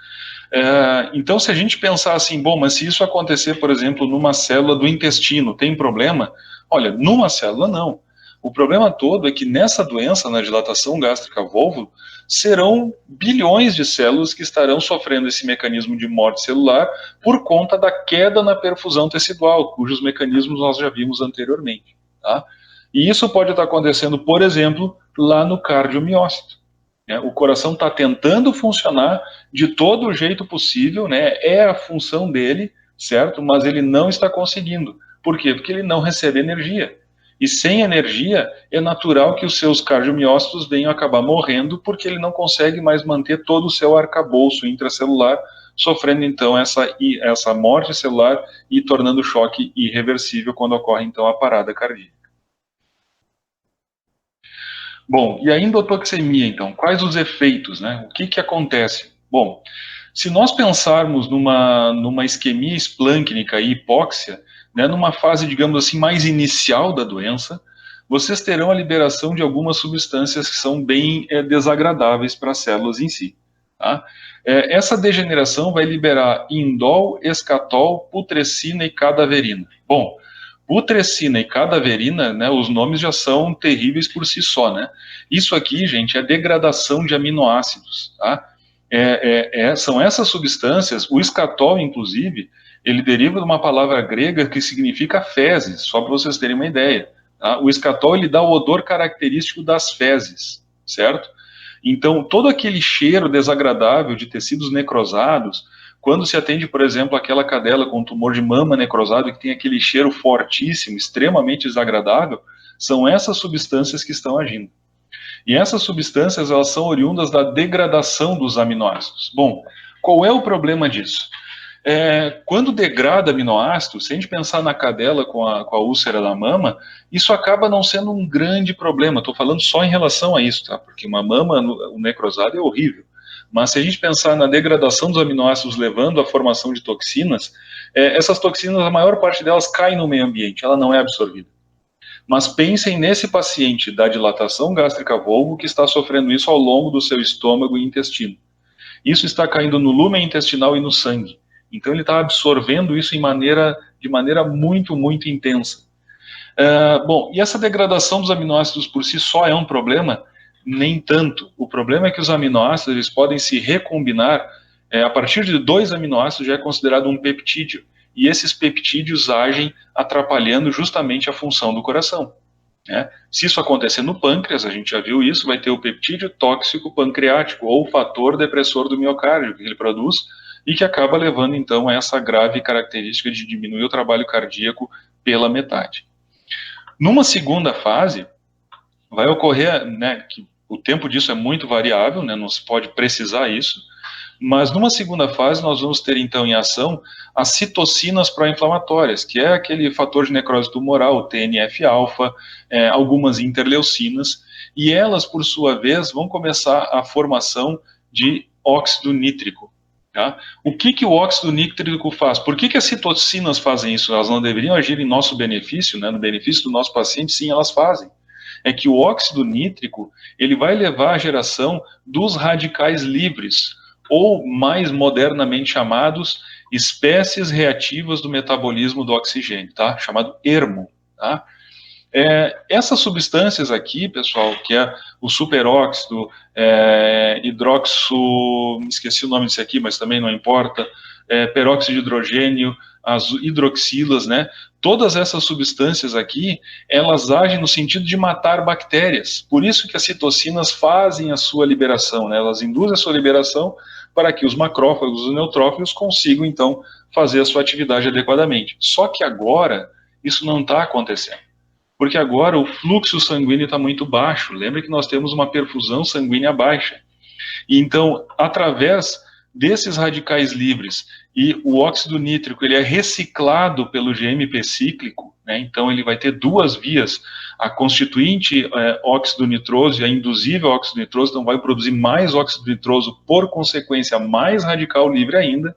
Então, se a gente pensar assim, bom, mas se isso acontecer, por exemplo, numa célula do intestino, tem problema? Olha, numa célula, não. O problema todo é que nessa doença, na dilatação gástrica volvo, serão bilhões de células que estarão sofrendo esse mecanismo de morte celular por conta da queda na perfusão tecidual, cujos mecanismos nós já vimos anteriormente. Tá? E isso pode estar acontecendo, por exemplo, lá no cardiomiócito. O coração está tentando funcionar de todo o jeito possível, né? É a função dele, certo? Mas ele não está conseguindo. Por quê? Porque ele não recebe energia. E sem energia, é natural que os seus cardiomiócitos venham a acabar morrendo, porque ele não consegue mais manter todo o seu arcabouço intracelular, sofrendo então essa morte celular e tornando o choque irreversível quando ocorre então a parada cardíaca. Bom, e a endotoxemia, então, quais os efeitos, né? O que acontece? Bom, se nós pensarmos numa isquemia esplâncnica e hipóxia, né, numa fase, digamos assim, mais inicial da doença, vocês terão a liberação de algumas substâncias que são bem desagradáveis para as células em si. Tá? Essa degeneração vai liberar indol, escatol, putrescina e cadaverina. Bom, putrescina e cadaverina, né, os nomes já são terríveis por si só, né? Isso aqui, gente, é degradação de aminoácidos, tá? São essas substâncias, o escatol, inclusive, ele deriva de uma palavra grega que significa fezes, só para vocês terem uma ideia. Tá? O escatol, ele dá o odor característico das fezes, certo? Então, todo aquele cheiro desagradável de tecidos necrosados, quando se atende, por exemplo, aquela cadela com tumor de mama necrosado que tem aquele cheiro fortíssimo, extremamente desagradável, são essas substâncias que estão agindo. E essas substâncias, elas são oriundas da degradação dos aminoácidos. Bom, qual é o problema disso? Quando degrada aminoácidos, se a gente pensar na cadela com a úlcera da mama, isso acaba não sendo um grande problema. Estou falando só em relação a isso, tá? Porque uma mama, o necrosado é horrível. Mas se a gente pensar na degradação dos aminoácidos levando à formação de toxinas, essas toxinas, a maior parte delas cai no meio ambiente, ela não é absorvida. Mas pensem nesse paciente da dilatação gástrica volvo que está sofrendo isso ao longo do seu estômago e intestino. Isso está caindo no lúmen intestinal e no sangue. Então ele está absorvendo isso de maneira muito, muito intensa. Bom, e essa degradação dos aminoácidos por si só é um problema? Nem tanto. O problema é que os aminoácidos eles podem se recombinar. A partir de 2 aminoácidos já é considerado um peptídeo. E esses peptídeos agem atrapalhando justamente a função do coração. Né? Se isso acontecer no pâncreas, a gente já viu isso, vai ter o peptídeo tóxico pancreático, ou o fator depressor do miocárdio, que ele produz, e que acaba levando, então, a essa grave característica de diminuir o trabalho cardíaco pela metade. Numa segunda fase, vai ocorrer, né, que o tempo disso é muito variável, né, não se pode precisar isso, mas numa segunda fase nós vamos ter então em ação as citocinas pró-inflamatórias, que é aquele fator de necrose tumoral, o TNF-alfa, algumas interleucinas, e elas, por sua vez, vão começar a formação de óxido nítrico. Tá? O que o óxido nítrico faz? Por que as citocinas fazem isso? Elas não deveriam agir em nosso benefício, né, no benefício do nosso paciente? Sim, elas fazem. É que o óxido nítrico ele vai levar à geração dos radicais livres, ou mais modernamente chamados espécies reativas do metabolismo do oxigênio, tá? Chamado ERMO, tá? Essas substâncias aqui, pessoal, que é o superóxido, esqueci o nome disso aqui, mas também não importa, peróxido de hidrogênio, as hidroxilas, né? Todas essas substâncias aqui, elas agem no sentido de matar bactérias. Por isso que as citocinas fazem a sua liberação, né? Elas induzem a sua liberação para que os macrófagos, os neutrófilos, consigam, então, fazer a sua atividade adequadamente. Só que agora, isso não está acontecendo. Porque agora o fluxo sanguíneo está muito baixo. Lembra que nós temos uma perfusão sanguínea baixa. E então, através desses radicais livres e o óxido nítrico, ele é reciclado pelo GMP cíclico, né? Então ele vai ter 2 vias, a constituinte óxido nitroso e a induzível óxido nitroso, então vai produzir mais óxido nitroso, por consequência, mais radical livre ainda.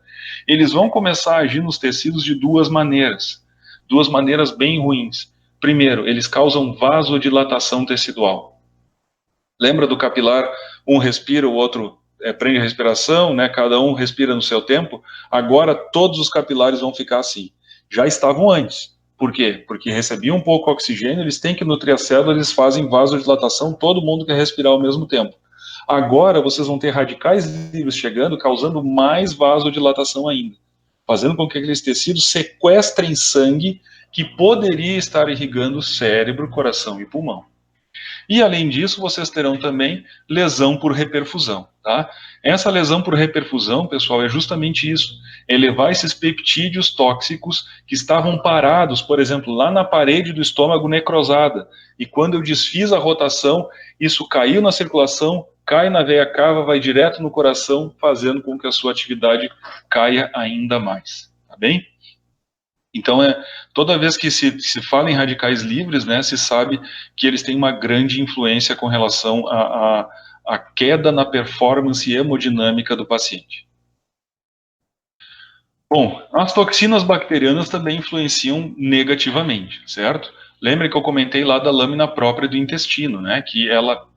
Eles vão começar a agir nos tecidos de 2 maneiras bem ruins. Primeiro, eles causam vasodilatação tecidual. Lembra do capilar? Um respira, o outro prende a respiração, né? Cada um respira no seu tempo. Agora todos os capilares vão ficar assim. Já estavam antes. Por quê? Porque recebiam um pouco de oxigênio, eles têm que nutrir a célula, eles fazem vasodilatação, todo mundo quer respirar ao mesmo tempo. Agora vocês vão ter radicais livres chegando, causando mais vasodilatação ainda, fazendo com que aqueles tecidos sequestrem sangue que poderia estar irrigando o cérebro, coração e pulmão. E, além disso, vocês terão também lesão por reperfusão, tá? Essa lesão por reperfusão, pessoal, é justamente isso. É levar esses peptídeos tóxicos que estavam parados, por exemplo, lá na parede do estômago necrosada. E quando eu desfiz a rotação, isso caiu na circulação, cai na veia cava, vai direto no coração, fazendo com que a sua atividade caia ainda mais, tá bem? Então, toda vez que se fala em radicais livres, né, se sabe que eles têm uma grande influência com relação à queda na performance hemodinâmica do paciente. Bom, as toxinas bacterianas também influenciam negativamente, certo? Lembre que eu comentei lá da lâmina própria do intestino, né, que ela,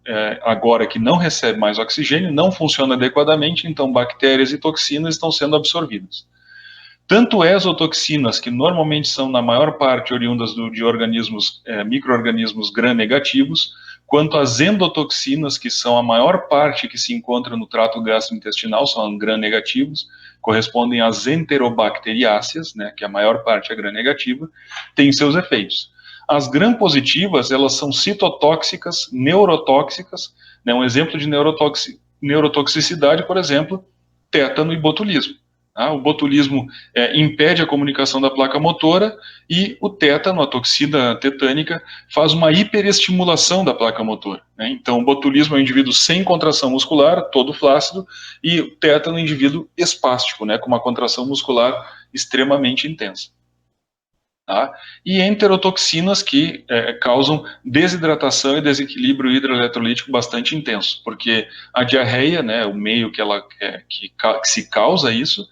agora que não recebe mais oxigênio, não funciona adequadamente, então bactérias e toxinas estão sendo absorvidas. Tanto exotoxinas, que normalmente são, na maior parte, oriundas de organismos, micro-organismos gram-negativos, quanto às endotoxinas, que são a maior parte que se encontra no trato gastrointestinal, são gram-negativos, correspondem às enterobacteriáceas, né, que a maior parte é gram-negativa, tem seus efeitos. As gram-positivas, elas são citotóxicas, neurotóxicas, né, um exemplo de neurotoxicidade, por exemplo, tétano e botulismo. Tá? O botulismo impede a comunicação da placa motora e o tétano, a toxina tetânica, faz uma hiperestimulação da placa motora. Né? Então, o botulismo é um indivíduo sem contração muscular, todo flácido, e o tétano é um indivíduo espástico, né, com uma contração muscular extremamente intensa. Tá? E enterotoxinas que causam desidratação e desequilíbrio hidroeletrolítico bastante intenso, porque a diarreia, né, o meio que se causa isso,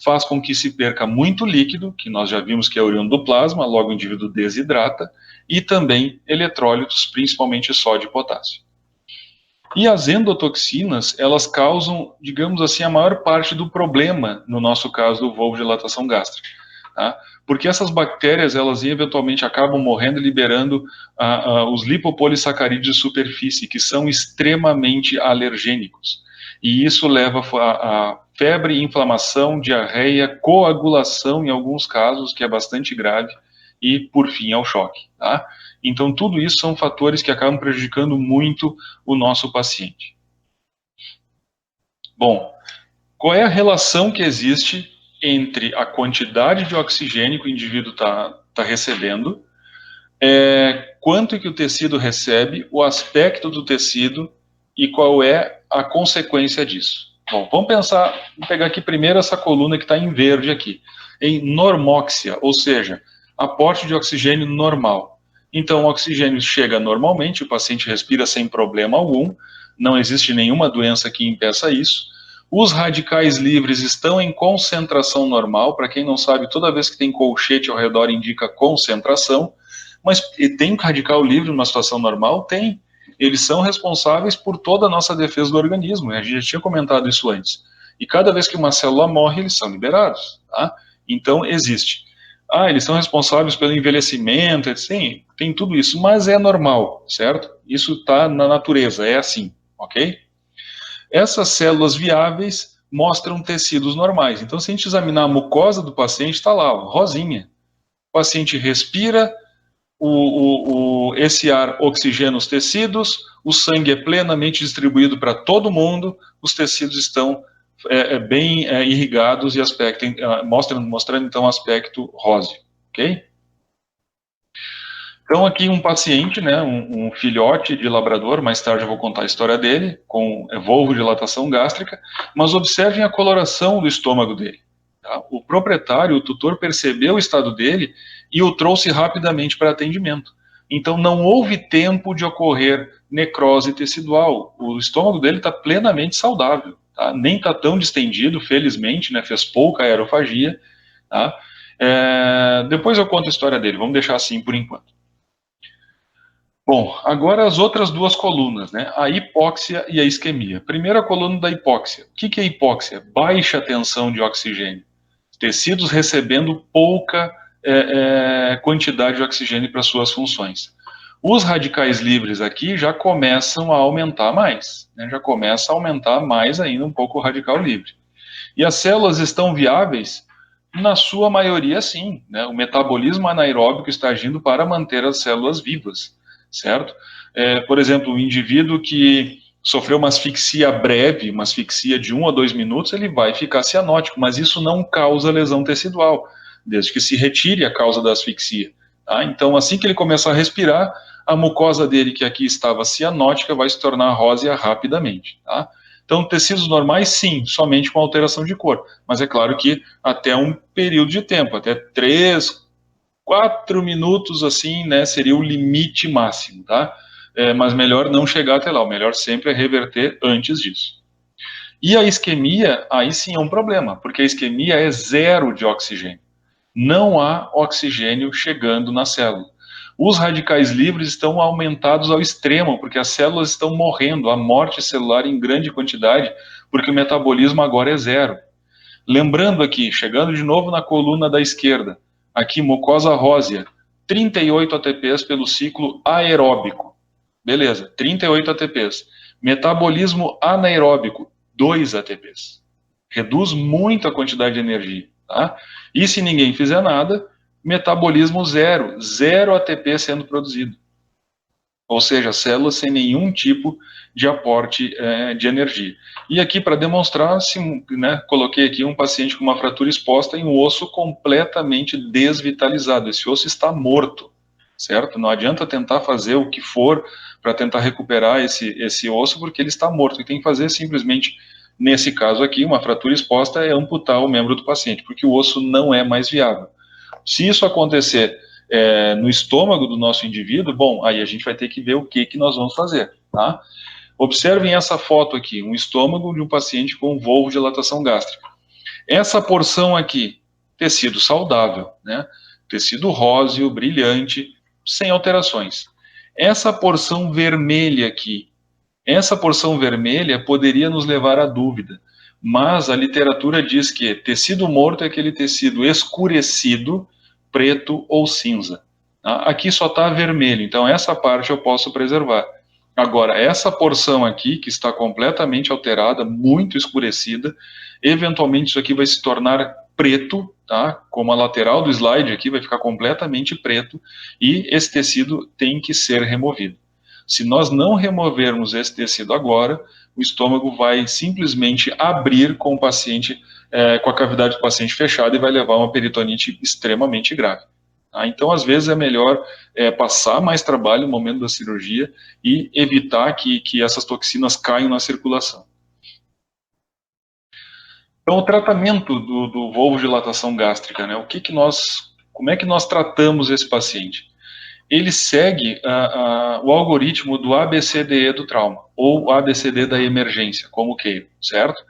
faz com que se perca muito líquido, que nós já vimos que é oriundo do plasma, logo o indivíduo desidrata, e também eletrólitos, principalmente sódio e potássio. E as endotoxinas, elas causam, digamos assim, a maior parte do problema, no nosso caso, do volvo de dilatação gástrica. Tá? Porque essas bactérias, elas eventualmente acabam morrendo e liberando os lipopolissacarídeos de superfície, que são extremamente alergênicos. E isso leva a febre, inflamação, diarreia, coagulação, em alguns casos, que é bastante grave, e, por fim, ao choque. Tá? Então, tudo isso são fatores que acabam prejudicando muito o nosso paciente. Bom, qual é a relação que existe entre a quantidade de oxigênio que o indivíduo está recebendo, quanto que o tecido recebe, o aspecto do tecido e qual é a consequência disso? Bom, vamos pegar aqui primeiro essa coluna que está em verde aqui, em normóxia, ou seja, aporte de oxigênio normal. Então, o oxigênio chega normalmente, o paciente respira sem problema algum, não existe nenhuma doença que impeça isso. Os radicais livres estão em concentração normal. Para quem não sabe, toda vez que tem colchete ao redor indica concentração. Mas tem radical livre numa situação normal? Tem. Eles são responsáveis por toda a nossa defesa do organismo. A gente já tinha comentado isso antes. E cada vez que uma célula morre, eles são liberados. Tá? Então, existe. Eles são responsáveis pelo envelhecimento, sim, tem tudo isso, mas é normal, certo? Isso está na natureza, é assim, ok? Essas células viáveis mostram tecidos normais. Então, se a gente examinar a mucosa do paciente, está lá, ó, rosinha. O paciente respira, esse ar oxigena os tecidos, o sangue é plenamente distribuído para todo mundo, os tecidos estão bem irrigados e mostrando então aspecto róseo, ok? Então, aqui um paciente, né, um filhote de labrador, mais tarde eu vou contar a história dele, com volvo de dilatação gástrica, mas observem a coloração do estômago dele. Tá? O proprietário, o tutor, percebeu o estado dele e o trouxe rapidamente para atendimento. Então, não houve tempo de ocorrer necrose tecidual. O estômago dele está plenamente saudável, tá? Nem está tão distendido, felizmente, né, fez pouca aerofagia. Tá? Depois eu conto a história dele, vamos deixar assim por enquanto. Bom, agora as outras duas colunas, né? A hipóxia e a isquemia. Primeira coluna da hipóxia. O que é hipóxia? Baixa tensão de oxigênio. Tecidos recebendo pouca quantidade de oxigênio para suas funções. Os radicais livres aqui já começam a aumentar mais, né? Já começa a aumentar mais ainda um pouco o radical livre. E as células estão viáveis? Na sua maioria, sim, né? O metabolismo anaeróbico está agindo para manter as células vivas. Certo? Por exemplo, um indivíduo que sofreu uma asfixia breve, uma asfixia de 1 a 2 minutos, ele vai ficar cianótico, mas isso não causa lesão tecidual, desde que se retire a causa da asfixia. Tá? Então, assim que ele começar a respirar, a mucosa dele, que aqui estava cianótica, vai se tornar rósea rapidamente. Tá? Então, tecidos normais, sim, somente com alteração de cor, mas é claro que até um período de tempo, até 3, 4 minutos, assim, né, seria o limite máximo, tá? Mas melhor não chegar até lá, o melhor sempre é reverter antes disso. E a isquemia, aí sim é um problema, porque a isquemia é zero de oxigênio. Não há oxigênio chegando na célula. Os radicais livres estão aumentados ao extremo, porque as células estão morrendo, a morte celular em grande quantidade, porque o metabolismo agora é zero. Lembrando aqui, chegando de novo na coluna da esquerda, aqui, mucosa rósea, 38 ATPs pelo ciclo aeróbico. beleza, 38 ATPs. Metabolismo anaeróbico, 2 ATPs. Reduz muito a quantidade de energia, tá? E se ninguém fizer nada, metabolismo zero, 0 ATP sendo produzido. Ou seja, células sem nenhum tipo de aporte de energia. E aqui, para demonstrar, coloquei aqui um paciente com uma fratura exposta em um osso completamente desvitalizado. Esse osso está morto, certo? Não adianta tentar fazer o que for para tentar recuperar esse osso, porque ele está morto. O que tem que fazer simplesmente, nesse caso aqui, uma fratura exposta, é amputar o membro do paciente, porque o osso não é mais viável. Se isso acontecer no estômago do nosso indivíduo, bom, aí a gente vai ter que ver o que nós vamos fazer, tá? Observem essa foto aqui, um estômago de um paciente com volvo de dilatação gástrica. Essa porção aqui, tecido saudável, né? Tecido róseo, brilhante, sem alterações. Essa porção vermelha aqui, essa porção vermelha poderia nos levar à dúvida, mas a literatura diz que tecido morto é aquele tecido escurecido, preto ou cinza. Aqui só está vermelho, então essa parte eu posso preservar. Agora, essa porção aqui, que está completamente alterada, muito escurecida, eventualmente isso aqui vai se tornar preto, tá? Como a lateral do slide aqui vai ficar completamente preto, e esse tecido tem que ser removido. Se nós não removermos esse tecido agora, o estômago vai simplesmente abrir com o paciente, com a cavidade do paciente fechada, e vai levar a uma peritonite extremamente grave. Tá? Então, às vezes, é melhor passar mais trabalho no momento da cirurgia e evitar que essas toxinas caiam na circulação. Então, o tratamento do volvo de dilatação gástrica, né? Como é que nós tratamos esse paciente? Ele segue o algoritmo do ABCDE do trauma, ou ABCD da emergência, como queira, certo?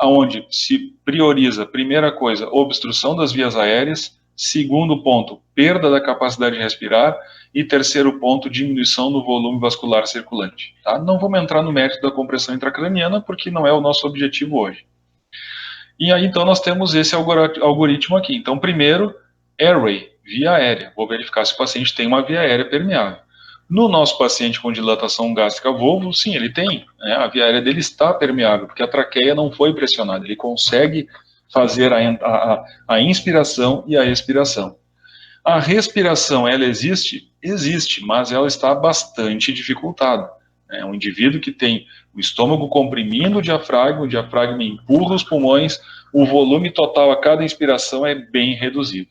Onde se prioriza, primeira coisa, obstrução das vias aéreas, segundo ponto, perda da capacidade de respirar, e terceiro ponto, diminuição do volume vascular circulante. Tá? Não vamos entrar no mérito da compressão intracraniana, porque não é o nosso objetivo hoje. E aí, então, nós temos esse algoritmo aqui. Então, primeiro, airway, via aérea. Vou verificar se o paciente tem uma via aérea permeável. No nosso paciente com dilatação gástrica volvo, sim, ele tem. Né? A via aérea dele está permeável, porque a traqueia não foi pressionada. Ele consegue fazer a inspiração e a expiração. A respiração, ela existe? Existe, mas ela está bastante dificultada. É um indivíduo que tem o estômago comprimindo o diafragma empurra os pulmões, o volume total a cada inspiração é bem reduzido.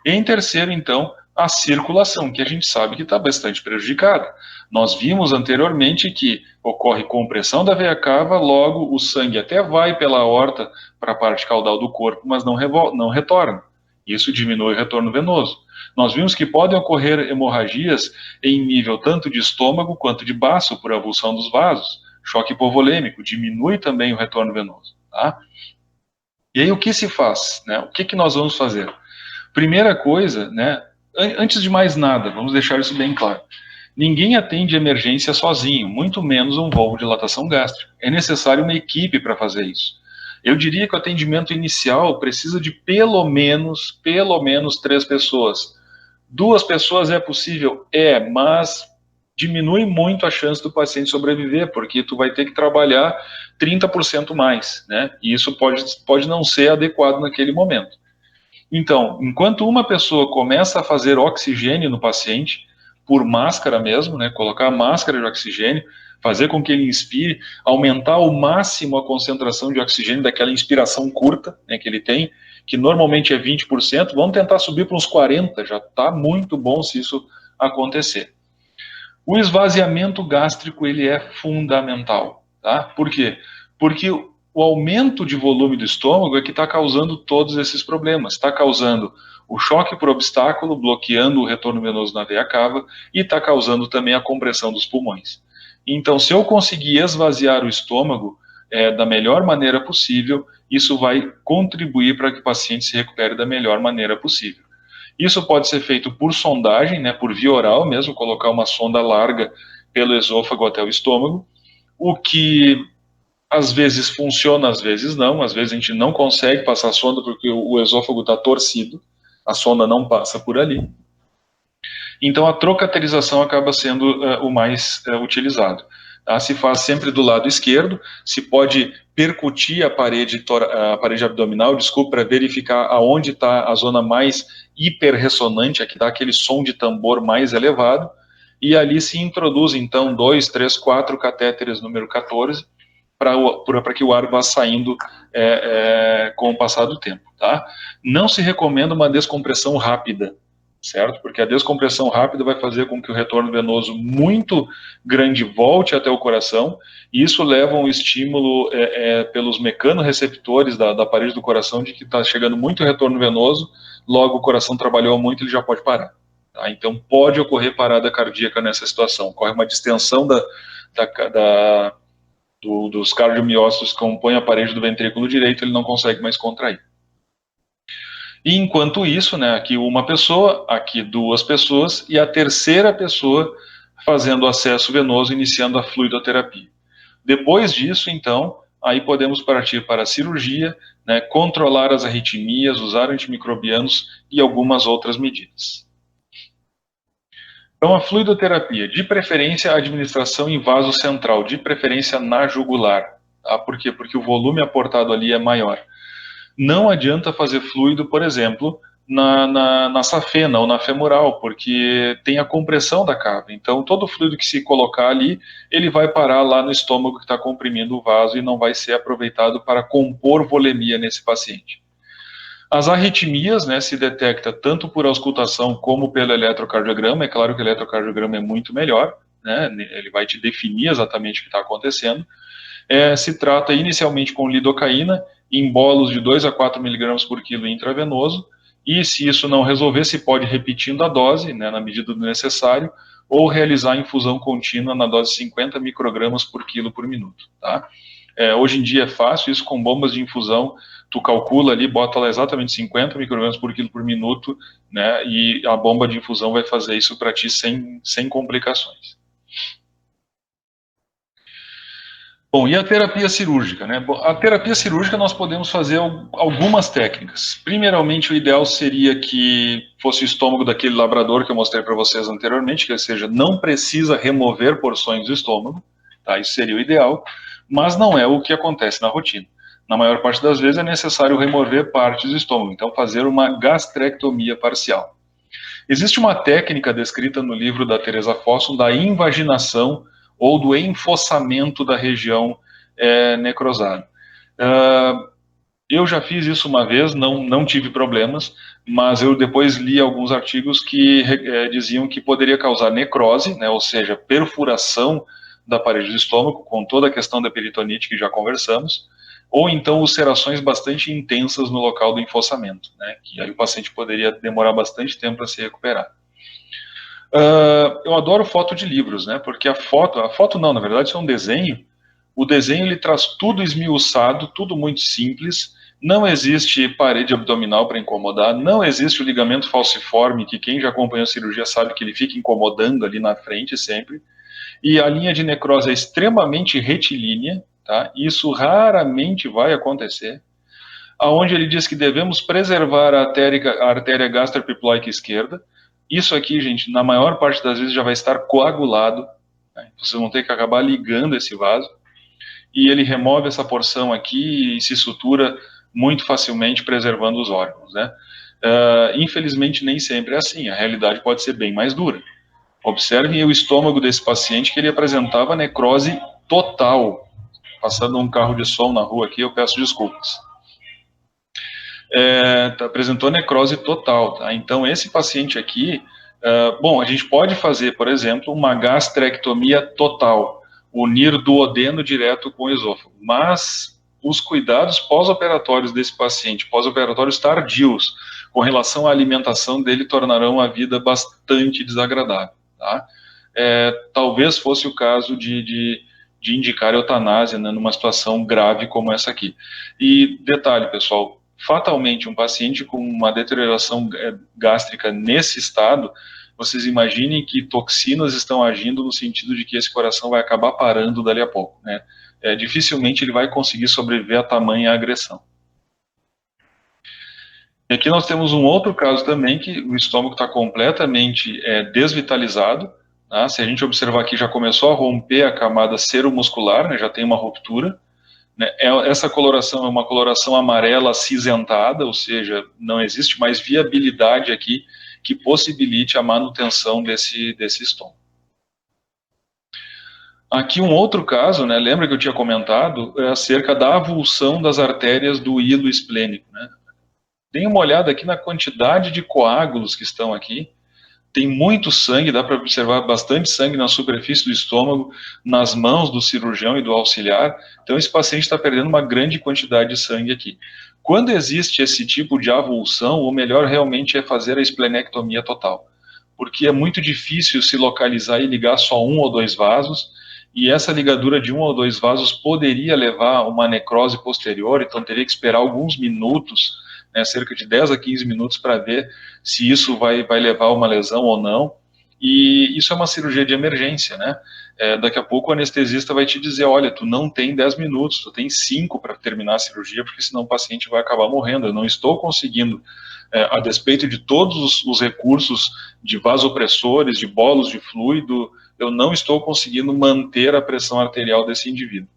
Em terceiro, então, a circulação, que a gente sabe que está bastante prejudicada. Nós vimos anteriormente que ocorre compressão da veia cava, logo o sangue até vai pela aorta para a parte caudal do corpo, mas não retorna. Isso diminui o retorno venoso. Nós vimos que podem ocorrer hemorragias em nível tanto de estômago quanto de baço por avulsão dos vasos. Choque hipovolêmico diminui também o retorno venoso. Tá? E aí o que se faz? Né? O que nós vamos fazer? Primeira coisa, né, antes de mais nada, vamos deixar isso bem claro. Ninguém atende emergência sozinho, muito menos um volvo de dilatação gástrica. É necessário uma equipe para fazer isso. Eu diria que o atendimento inicial precisa de pelo menos 3 pessoas. 2 pessoas é possível? Mas diminui muito a chance do paciente sobreviver, porque tu vai ter que trabalhar 30% mais, né? E isso pode não ser adequado naquele momento. Então, enquanto uma pessoa começa a fazer oxigênio no paciente, por máscara mesmo, né, colocar máscara de oxigênio, fazer com que ele inspire, aumentar ao máximo a concentração de oxigênio daquela inspiração curta, né, que ele tem, que normalmente é 20%, vamos tentar subir para uns 40%, já está muito bom se isso acontecer. O esvaziamento gástrico, ele é fundamental, tá? Por quê? Porque o aumento de volume do estômago é que está causando todos esses problemas. Está causando o choque por obstáculo, bloqueando o retorno venoso na veia cava, e está causando também a compressão dos pulmões. Então, se eu conseguir esvaziar o estômago da melhor maneira possível, isso vai contribuir para que o paciente se recupere da melhor maneira possível. Isso pode ser feito por sondagem, né, por via oral mesmo, colocar uma sonda larga pelo esôfago até o estômago, o que às vezes funciona, às vezes não. Às vezes a gente não consegue passar a sonda porque o esôfago está torcido, a sonda não passa por ali. Então a trocaterização acaba sendo o mais utilizado. Tá? Se faz sempre do lado esquerdo, se pode percutir a parede abdominal, para verificar aonde está a zona mais hiperressonante, aqui dá aquele som de tambor mais elevado, e ali se introduz então 2, 3, 4 catéteres número 14, para que o ar vá saindo com o passar do tempo. Tá? Não se recomenda uma descompressão rápida, certo? Porque a descompressão rápida vai fazer com que o retorno venoso muito grande volte até o coração, e isso leva um estímulo pelos mecanorreceptores da parede do coração de que está chegando muito retorno venoso, logo o coração trabalhou muito, ele já pode parar. Tá? Então pode ocorrer parada cardíaca nessa situação, ocorre uma distensão dos cardiomiócitos que compõem a parede do ventrículo direito, ele não consegue mais contrair. E enquanto isso, né, aqui uma pessoa, aqui duas pessoas, e a terceira pessoa fazendo acesso venoso, iniciando a fluidoterapia. Depois disso, então, aí podemos partir para a cirurgia, né, controlar as arritmias, usar antimicrobianos e algumas outras medidas. Então, a fluidoterapia, de preferência a administração em vaso central, de preferência na jugular. Tá? Por quê? Porque o volume aportado ali é maior. Não adianta fazer fluido, por exemplo, na safena ou na femoral, porque tem a compressão da cava. Então, todo fluido que se colocar ali, ele vai parar lá no estômago que está comprimindo o vaso e não vai ser aproveitado para compor volemia nesse paciente. As arritmias, né, se detecta tanto por auscultação como pelo eletrocardiograma. É claro que o eletrocardiograma é muito melhor, né, ele vai te definir exatamente o que está acontecendo. Se trata inicialmente com lidocaína, em bolos de 2 a 4 miligramas por quilo intravenoso, e se isso não resolver, se pode ir repetindo a dose, né, na medida do necessário, ou realizar infusão contínua na dose de 50 microgramas por quilo por minuto. Tá? Hoje em dia é fácil, isso com bombas de infusão, tu calcula ali, bota lá exatamente 50 microgramas por quilo por minuto, né, e a bomba de infusão vai fazer isso para ti sem complicações. Bom, e a terapia cirúrgica, né? Bom, a terapia cirúrgica nós podemos fazer algumas técnicas. Primeiramente, o ideal seria que fosse o estômago daquele labrador que eu mostrei para vocês anteriormente, que ou seja, não precisa remover porções do estômago, tá? Isso seria o ideal, mas não é o que acontece na rotina. Na maior parte das vezes é necessário remover partes do estômago, então fazer uma gastrectomia parcial. Existe uma técnica descrita no livro da Teresa Fossum da invaginação ou do enfossamento da região necrosada. Eu já fiz isso uma vez, não tive problemas, mas eu depois li alguns artigos que diziam que poderia causar necrose, né, ou seja, perfuração da parede do estômago, com toda a questão da peritonite que já conversamos, ou então ulcerações bastante intensas no local do enfossamento, né, que aí o paciente poderia demorar bastante tempo para se recuperar. Eu adoro foto de livros, né? Porque a foto não, na verdade, isso é um desenho. O desenho ele traz tudo esmiuçado, tudo muito simples. Não existe parede abdominal para incomodar, não existe o ligamento falciforme, que quem já acompanhou a cirurgia sabe que ele fica incomodando ali na frente sempre. E a linha de necrose é extremamente retilínea, tá? Isso raramente vai acontecer. Aonde ele diz que devemos preservar a artéria gastroepiploica esquerda. Isso aqui, gente, na maior parte das vezes já vai estar coagulado, né? Vocês vão ter que acabar ligando esse vaso, e ele remove essa porção aqui e se sutura muito facilmente, preservando os órgãos, né? Infelizmente, nem sempre é assim, a realidade pode ser bem mais dura. Observem o estômago desse paciente, que ele apresentava necrose total. Passando um carro de som na rua aqui, eu peço desculpas. Apresentou necrose total, tá? Então esse paciente aqui, bom, a gente pode fazer, por exemplo, uma gastrectomia total, unir duodeno direto com o esôfago, mas os cuidados pós-operatórios desse paciente, pós-operatórios tardios, com relação à alimentação dele, tornarão a vida bastante desagradável, tá? Talvez fosse o caso de indicar eutanásia, né, numa situação grave como essa aqui. E detalhe, pessoal, fatalmente um paciente com uma deterioração gástrica nesse estado, vocês imaginem que toxinas estão agindo no sentido de que esse coração vai acabar parando dali a pouco, né? Dificilmente ele vai conseguir sobreviver a tamanha agressão. E aqui nós temos um outro caso também, que o estômago está completamente desvitalizado, tá? Se a gente observar aqui, já começou a romper a camada seromuscular, né? Já tem uma ruptura, né? Essa coloração é uma coloração amarela acinzentada, ou seja, não existe mais viabilidade aqui que possibilite a manutenção desse estômago. Aqui um outro caso, né? Lembra que eu tinha comentado acerca da avulsão das artérias do hilo esplênico, né? Dê uma olhada aqui na quantidade de coágulos que estão aqui. Tem muito sangue, dá para observar bastante sangue na superfície do estômago, nas mãos do cirurgião e do auxiliar. Então, esse paciente está perdendo uma grande quantidade de sangue aqui. Quando existe esse tipo de avulsão, o melhor realmente é fazer a esplenectomia total, porque é muito difícil se localizar e ligar só um ou dois vasos, e essa ligadura de um ou dois vasos poderia levar a uma necrose posterior, então teria que esperar alguns minutos, né, cerca de 10 a 15 minutos, para ver se isso vai levar a uma lesão ou não. E isso é uma cirurgia de emergência, né? Daqui a pouco o anestesista vai te dizer, olha, tu não tem 10 minutos, tu tem 5 para terminar a cirurgia, porque senão o paciente vai acabar morrendo. Eu não estou conseguindo, a despeito de todos os recursos de vasopressores, de bolos de fluido, eu não estou conseguindo manter a pressão arterial desse indivíduo.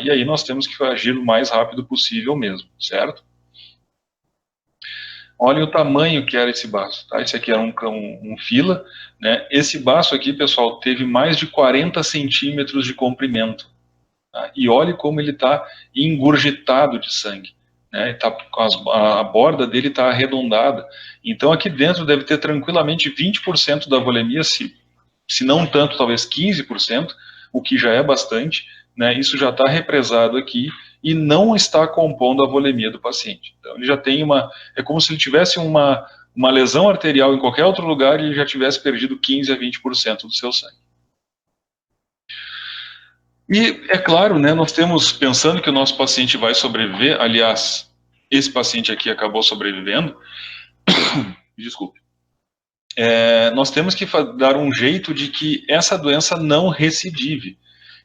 E aí nós temos que agir o mais rápido possível mesmo, certo? Olha o tamanho que era esse baço, tá? Esse aqui era um fila, né? Esse baço aqui, pessoal, teve mais de 40 centímetros de comprimento, tá? E olhe como ele está engurgitado de sangue, né? A borda dele está arredondada. Então, aqui dentro deve ter tranquilamente 20% da volemia, se não tanto, talvez 15%, o que já é bastante, né? Isso já está represado aqui e não está compondo a volemia do paciente. Então, ele já tem é como se ele tivesse uma lesão arterial em qualquer outro lugar e ele já tivesse perdido 15 a 20% do seu sangue. E, é claro, né, nós temos, pensando que o nosso paciente vai sobreviver, aliás, esse paciente aqui acabou sobrevivendo, desculpe, nós temos que dar um jeito de que essa doença não recidive,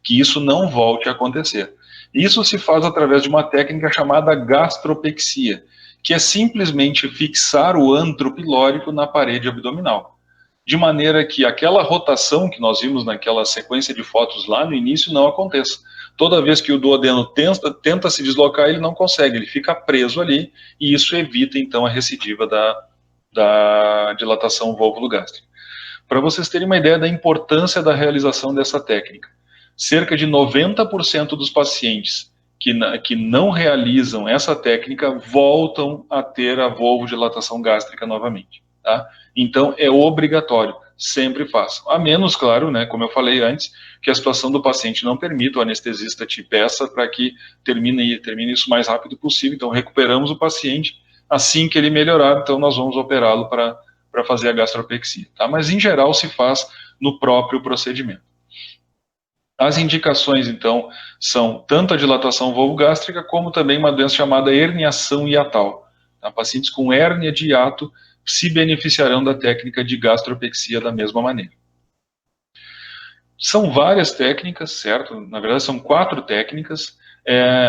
que isso não volte a acontecer. Isso se faz através de uma técnica chamada gastropexia, que é simplesmente fixar o antro pilórico na parede abdominal, de maneira que aquela rotação que nós vimos naquela sequência de fotos lá no início não aconteça. Toda vez que o duodeno tenta se deslocar, ele não consegue, ele fica preso ali, e isso evita, então, a recidiva da dilatação volvulogástrica. Para vocês terem uma ideia da importância da realização dessa técnica, cerca de 90% dos pacientes que não realizam essa técnica voltam a ter a volvodilatação gástrica novamente, tá? Então, é obrigatório, sempre façam. A menos, claro, né, como eu falei antes, que a situação do paciente não permita, o anestesista te peça para que termine isso o mais rápido possível. Então, recuperamos o paciente, assim que ele melhorar, então nós vamos operá-lo para fazer a gastropexia, tá? Mas, em geral, se faz no próprio procedimento. As indicações, então, são tanto a dilatação volvogástrica, como também uma doença chamada herniação hiatal. Tá? Pacientes com hérnia de hiato se beneficiarão da técnica de gastropexia da mesma maneira. São várias técnicas, certo? Na verdade, são 4 técnicas.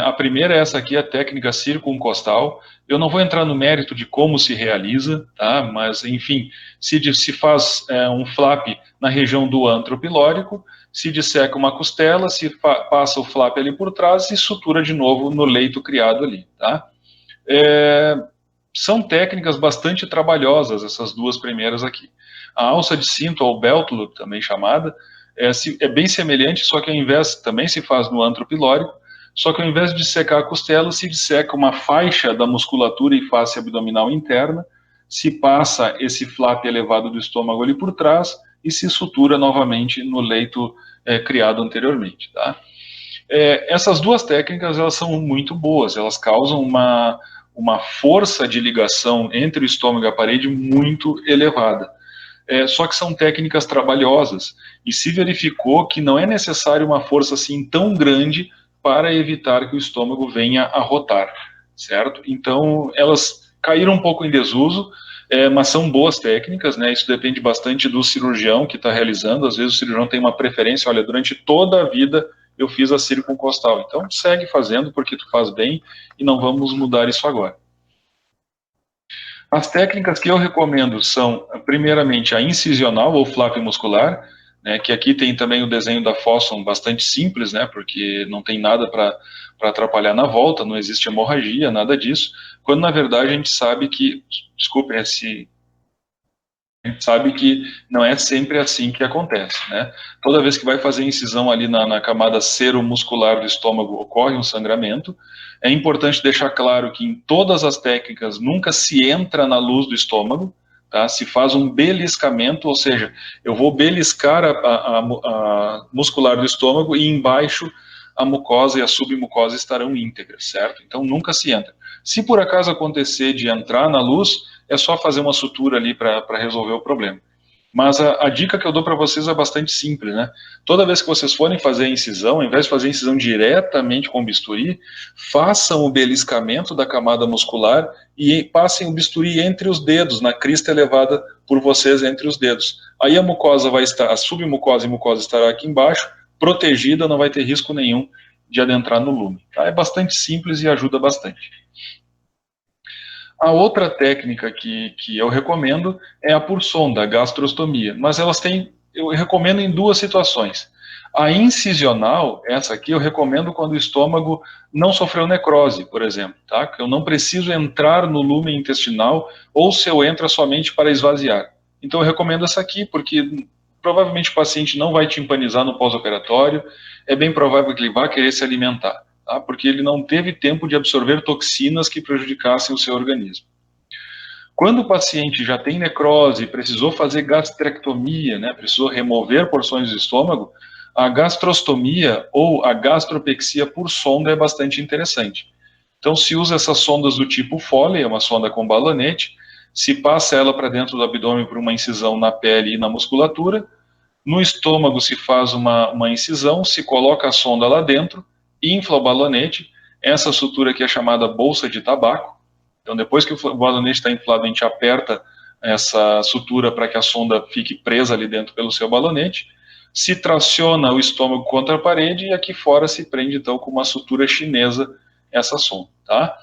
A primeira é essa aqui, a técnica circuncostal. Eu não vou entrar no mérito de como se realiza, tá? Mas, enfim, se faz um flap na região do antro pilórico, se disseca uma costela, se passa o flap ali por trás e sutura de novo no leito criado ali, tá? São técnicas bastante trabalhosas, essas 2 primeiras aqui. A alça de cinto, ou belt loop, também chamada, é bem semelhante, só que ao invés, também se faz no antro pilórico, só que ao invés de dissecar a costela, se disseca uma faixa da musculatura e face abdominal interna, se passa esse flap elevado do estômago ali por trás e se sutura novamente no leito criado anteriormente, tá? Essas 2 técnicas, elas são muito boas, elas causam uma força de ligação entre o estômago e a parede muito elevada. Só que são técnicas trabalhosas, e se verificou que não é necessário uma força assim tão grande para evitar que o estômago venha a rotar, certo? Então, elas caíram um pouco em desuso, mas são boas técnicas, né? Isso depende bastante do cirurgião que está realizando. Às vezes o cirurgião tem uma preferência, olha, durante toda a vida eu fiz a circuncostal, então segue fazendo porque tu faz bem e não vamos mudar isso agora. As técnicas que eu recomendo são, primeiramente, a incisional ou flap muscular, né, que aqui tem também o desenho da Fossum bastante simples, né, porque não tem nada para atrapalhar na volta, não existe hemorragia, nada disso, quando na verdade a gente sabe que, desculpem esse a gente sabe que não é sempre assim que acontece, né? Toda vez que vai fazer incisão ali na camada seromuscular do estômago ocorre um sangramento. É importante deixar claro que em todas as técnicas nunca se entra na luz do estômago, tá? Se faz um beliscamento, ou seja, eu vou beliscar a muscular do estômago e embaixo a mucosa e a submucosa estarão íntegras, certo? Então nunca se entra. Se por acaso acontecer de entrar na luz, é só fazer uma sutura ali para resolver o problema. Mas a dica que eu dou para vocês é bastante simples, né? Toda vez que vocês forem fazer a incisão, ao invés de fazer a incisão diretamente com o bisturi, façam o beliscamento da camada muscular e passem o bisturi entre os dedos, na crista elevada por vocês entre os dedos. Aí a mucosa vai estar, a submucosa e mucosa estará aqui embaixo, protegida, não vai ter risco nenhum de adentrar no lume. Tá? É bastante simples e ajuda bastante. A outra técnica que eu recomendo é a por sonda, a gastrostomia, mas elas têm, eu recomendo em duas situações. A incisional, essa aqui eu recomendo quando o estômago não sofreu necrose, por exemplo, tá? Que eu não preciso entrar no lume intestinal ou se eu entro somente para esvaziar. Então eu recomendo essa aqui porque provavelmente o paciente não vai timpanizar no pós-operatório, é bem provável que ele vá querer se alimentar. Tá? Porque ele não teve tempo de absorver toxinas que prejudicassem o seu organismo. Quando o paciente já tem necrose, precisou fazer gastrectomia, né, precisou remover porções do estômago, a gastrostomia ou a gastropexia por sonda é bastante interessante. Então se usa essas sondas do tipo Foley, é uma sonda com balonete, se passa ela para dentro do abdômen por uma incisão na pele e na musculatura, no estômago se faz uma incisão, se coloca a sonda lá dentro, infla o balonete, essa sutura aqui é chamada bolsa de tabaco. Então, depois que o balonete está inflado, a gente aperta essa sutura para que a sonda fique presa ali dentro pelo seu balonete, se traciona o estômago contra a parede e aqui fora se prende então com uma sutura chinesa essa sonda, tá?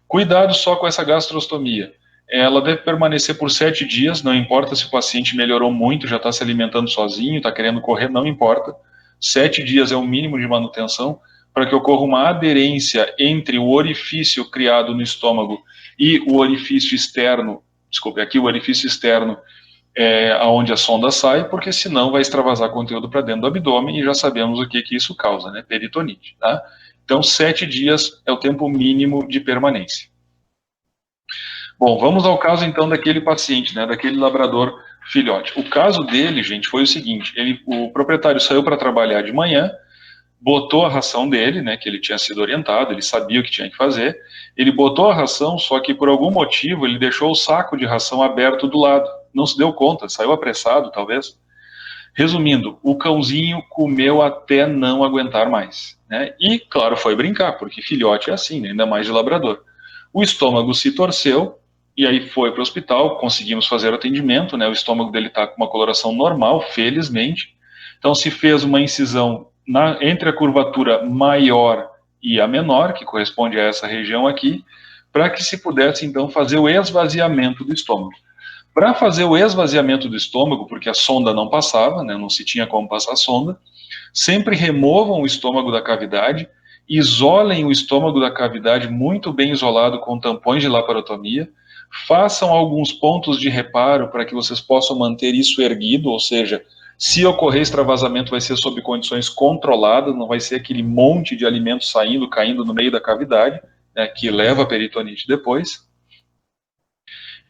Cuidado só com essa gastrostomia. Ela deve permanecer por 7 dias, não importa se o paciente melhorou muito, já está se alimentando sozinho, está querendo correr, não importa. 7 dias é o mínimo de manutenção para que ocorra uma aderência entre o orifício criado no estômago e o orifício externo, desculpe, aqui o orifício externo é aonde a sonda sai, porque senão vai extravasar conteúdo para dentro do abdômen e já sabemos o que isso causa, né? Peritonite, tá? Então, 7 dias é o tempo mínimo de permanência. Bom, vamos ao caso então daquele paciente, né, daquele labrador filhote. O caso dele, gente, foi o seguinte: o proprietário saiu para trabalhar de manhã, botou a ração dele, né, que ele tinha sido orientado, ele sabia o que tinha que fazer, ele botou a ração, só que por algum motivo ele deixou o saco de ração aberto do lado, não se deu conta, saiu apressado talvez. Resumindo, o cãozinho comeu até não aguentar mais, né, e claro, foi brincar, porque filhote é assim, né, ainda mais de labrador. O estômago se torceu, e aí foi para o hospital, conseguimos fazer o atendimento, né, o estômago dele está com uma coloração normal, felizmente. Então se fez uma incisão entre a curvatura maior e a menor, que corresponde a essa região aqui, para que se pudesse então fazer o esvaziamento do estômago. Para fazer o esvaziamento do estômago, porque a sonda não passava, né, não se tinha como passar a sonda, sempre removam o estômago da cavidade, isolem o estômago da cavidade muito bem isolado com tampões de laparotomia, façam alguns pontos de reparo para que vocês possam manter isso erguido, ou seja, se ocorrer extravasamento vai ser sob condições controladas, não vai ser aquele monte de alimento saindo, caindo no meio da cavidade, né, que leva a peritonite depois.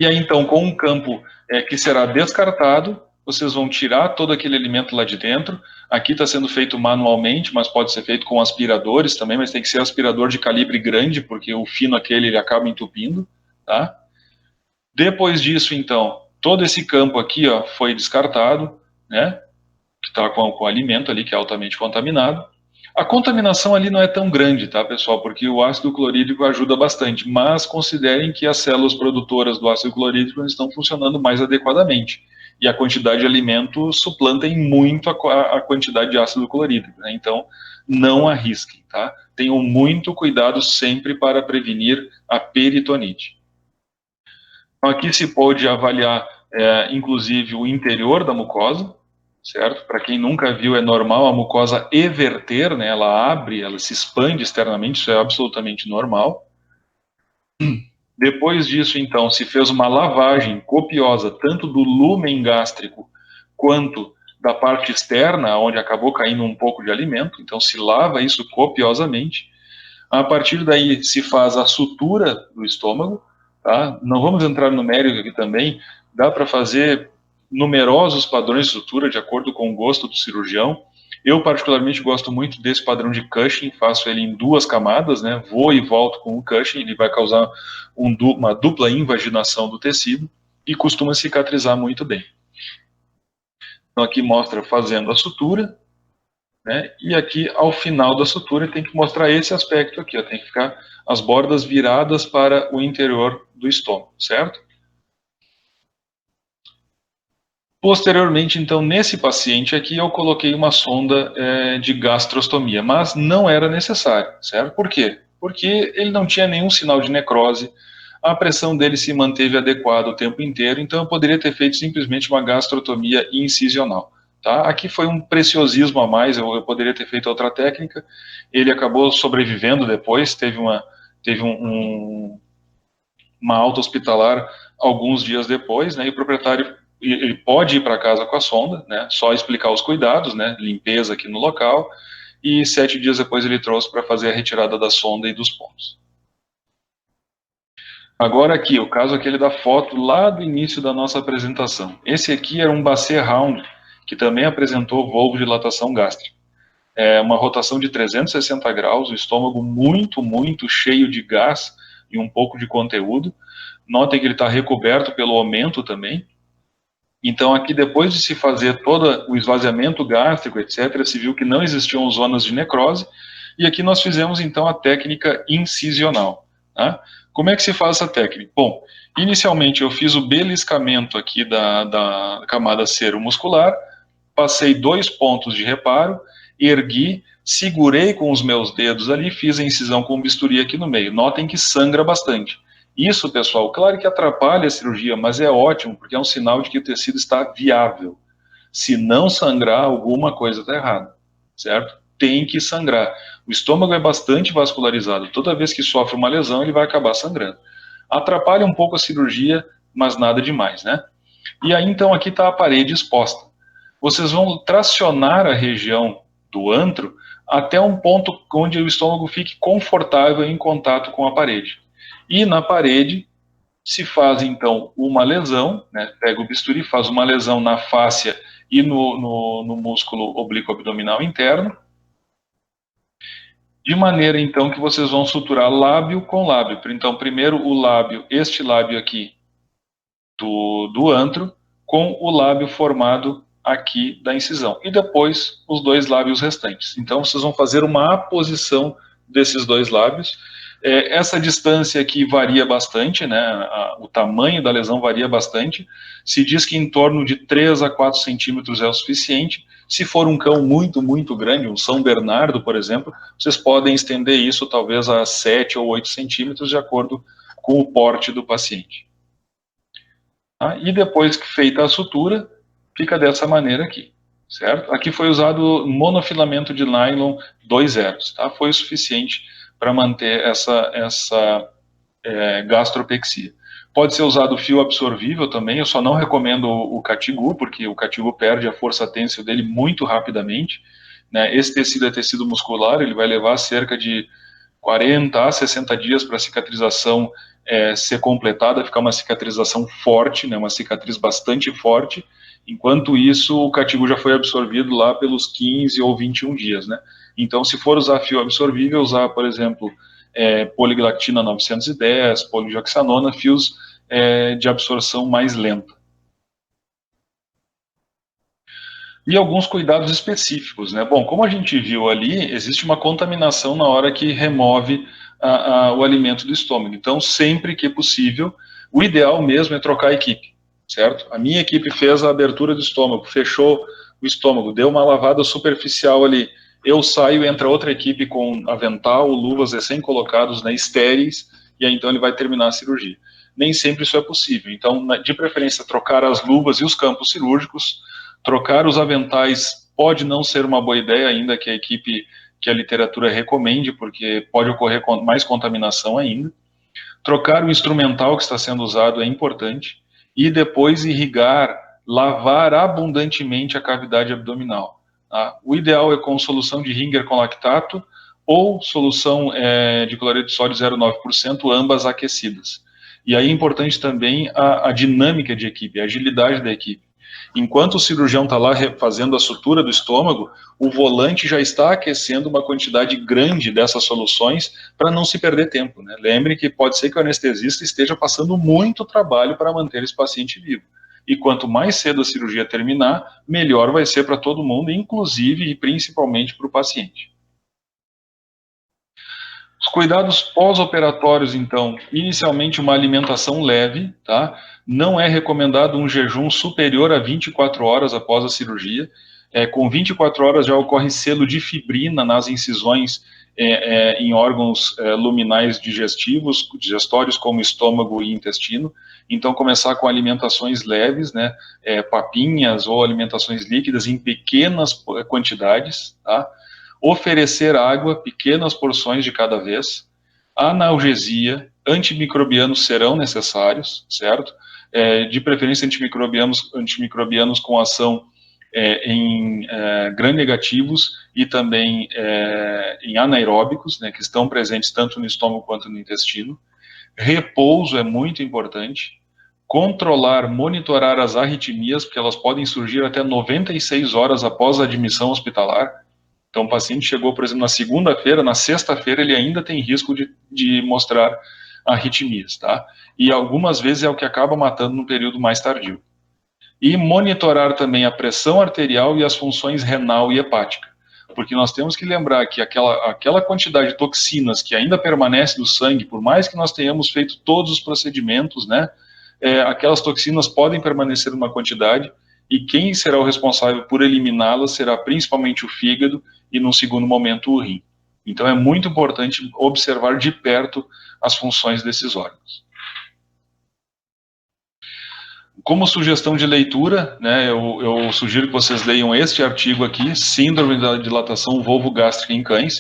E aí então, com um campo que será descartado, vocês vão tirar todo aquele alimento lá de dentro. Aqui está sendo feito manualmente, mas pode ser feito com aspiradores também, mas tem que ser aspirador de calibre grande, porque o fino aquele ele acaba entupindo, tá? Depois disso, então, todo esse campo aqui, ó, foi descartado, né? Que está com o alimento ali, que é altamente contaminado. A contaminação ali não é tão grande, tá, pessoal? Porque o ácido clorídrico ajuda bastante, mas considerem que as células produtoras do ácido clorídrico estão funcionando mais adequadamente. E a quantidade de alimento suplanta em muito a quantidade de ácido clorídrico, né? Então, não arrisquem, tá? Tenham muito cuidado sempre para prevenir a peritonite. Aqui se pode avaliar, inclusive, o interior da mucosa, certo? Para quem nunca viu, é normal a mucosa everter, né? Ela abre, ela se expande externamente, isso é absolutamente normal. Depois disso, então, se fez uma lavagem copiosa, tanto do lúmen gástrico, quanto da parte externa, onde acabou caindo um pouco de alimento, então se lava isso copiosamente. A partir daí se faz a sutura do estômago, tá? Não vamos entrar no mérito aqui também, dá para fazer numerosos padrões de sutura de acordo com o gosto do cirurgião. Eu particularmente gosto muito desse padrão de Cushing, faço ele em 2 camadas, né? Vou e volto com o Cushing, ele vai causar uma dupla invaginação do tecido e costuma cicatrizar muito bem. Então aqui mostra fazendo a sutura, né? E aqui, ao final da sutura, tem que mostrar esse aspecto aqui, ó, tem que ficar as bordas viradas para o interior do estômago, certo? Posteriormente, então, nesse paciente aqui, eu coloquei uma sonda de gastrostomia, mas não era necessário, certo? Por quê? Porque ele não tinha nenhum sinal de necrose, a pressão dele se manteve adequada o tempo inteiro, então eu poderia ter feito simplesmente uma gastrotomia incisional. Tá? Aqui foi um preciosismo a mais, eu poderia ter feito outra técnica, ele acabou sobrevivendo depois, teve uma alta hospitalar alguns dias depois, né, e o proprietário ele pode ir para casa com a sonda, né, só explicar os cuidados, né, limpeza aqui no local, e 7 dias depois ele trouxe para fazer a retirada da sonda e dos pontos. Agora aqui, o caso aquele da foto lá do início da nossa apresentação. Esse aqui era um Basset Round, que também apresentou volvodilatação gástrica. É uma rotação de 360 graus, o estômago muito, muito cheio de gás e um pouco de conteúdo. Notem que ele está recoberto pelo aumento também. Então, aqui, depois de se fazer todo o esvaziamento gástrico, etc., se viu que não existiam zonas de necrose, e aqui nós fizemos, então, a técnica incisional. Tá? Como é que se faz essa técnica? Bom, inicialmente eu fiz o beliscamento aqui da camada seromuscular, passei 2 pontos de reparo, ergui, segurei com os meus dedos ali, fiz a incisão com o bisturi aqui no meio. Notem que sangra bastante. Isso, pessoal, claro que atrapalha a cirurgia, mas é ótimo, porque é um sinal de que o tecido está viável. Se não sangrar, alguma coisa está errada, certo? Tem que sangrar. O estômago é bastante vascularizado. Toda vez que sofre uma lesão, ele vai acabar sangrando. Atrapalha um pouco a cirurgia, mas nada demais, né? E aí, então, aqui está a parede exposta. Vocês vão tracionar a região do antro até um ponto onde o estômago fique confortável em contato com a parede. E na parede se faz, então, uma lesão, né? Pega o bisturi, faz uma lesão na fáscia e no músculo oblíquo abdominal interno, de maneira, então, que vocês vão suturar lábio com lábio. Então, primeiro o lábio, este lábio aqui do antro, com o lábio formado aqui da incisão. E depois, os 2 lábios restantes. Então, vocês vão fazer uma aposição desses 2 lábios. Essa distância aqui varia bastante, né? O tamanho da lesão varia bastante. Se diz que em torno de 3 a 4 centímetros é o suficiente. Se for um cão muito, muito grande, um São Bernardo, por exemplo, vocês podem estender isso talvez a 7 ou 8 centímetros, de acordo com o porte do paciente. Tá? E depois que feita a sutura, fica dessa maneira aqui, certo? Aqui foi usado monofilamento de nylon 2 zeros, tá? Foi o suficiente para manter essa gastropexia. Pode ser usado fio absorvível também, eu só não recomendo o catigu, porque o catigu perde a força têncil dele muito rapidamente, né? Esse tecido é tecido muscular, ele vai levar cerca de 40 a 60 dias para a cicatrização ser completada, ficar uma cicatrização forte, né? Uma cicatriz bastante forte. Enquanto isso, o catigu já foi absorvido lá pelos 15 ou 21 dias, né? Então, se for usar fio absorvível, usar, por exemplo, poliglactina 910, polidioxanona, fios de absorção mais lenta. E alguns cuidados específicos, né? Bom, como a gente viu ali, existe uma contaminação na hora que remove o alimento do estômago. Então, sempre que possível, o ideal mesmo é trocar a equipe, certo? A minha equipe fez a abertura do estômago, fechou o estômago, deu uma lavada superficial ali. Eu saio, entra outra equipe com avental, luvas recém-colocados, né, estéreis, e aí então ele vai terminar a cirurgia. nem sempre isso é possível. Então, de preferência, trocar as luvas e os campos cirúrgicos, trocar os aventais pode não ser uma boa ideia, ainda que a literatura recomende, porque pode ocorrer mais contaminação ainda. Trocar o instrumental que está sendo usado é importante, e depois irrigar, lavar abundantemente a cavidade abdominal. Tá? O ideal é com solução de Ringer com lactato, ou solução de cloreto de sódio 0,9%, ambas aquecidas. E aí é importante também a dinâmica de equipe, a agilidade da equipe. Enquanto o cirurgião está lá fazendo a sutura do estômago, o volante já está aquecendo uma quantidade grande dessas soluções para não se perder tempo. Né? Lembre que pode ser que o anestesista esteja passando muito trabalho para manter esse paciente vivo. E quanto mais cedo a cirurgia terminar, melhor vai ser para todo mundo, inclusive e principalmente para o paciente. Os cuidados pós-operatórios, então, inicialmente uma alimentação leve, tá? Não é recomendado um jejum superior a 24 horas após a cirurgia. Com 24 horas já ocorre selo de fibrina nas incisões em órgãos luminais digestórios como estômago e intestino. Então, começar com alimentações leves, né? Papinhas ou alimentações líquidas em pequenas quantidades, tá? Oferecer água, pequenas porções de cada vez, analgesia, antimicrobianos serão necessários, certo? De preferência antimicrobianos com ação em gram-negativos e também em anaeróbicos, né, que estão presentes tanto no estômago quanto no intestino. Repouso é muito importante. Controlar, monitorar as arritmias, porque elas podem surgir até 96 horas após a admissão hospitalar. Então, o paciente chegou, por exemplo, na segunda-feira, na sexta-feira, ele ainda tem risco de mostrar arritmias, tá? E algumas vezes é o que acaba matando no período mais tardio. E monitorar também a pressão arterial e as funções renal e hepática. Porque nós temos que lembrar que aquela quantidade de toxinas que ainda permanece no sangue, por mais que nós tenhamos feito todos os procedimentos, né? Aquelas toxinas podem permanecer numa quantidade, e quem será o responsável por eliminá-las será principalmente o fígado e, num segundo momento, o rim. Então, é muito importante observar de perto as funções desses órgãos. Como sugestão de leitura, né, eu sugiro que vocês leiam este artigo aqui, Síndrome da Dilatação Volvogástrica em Cães,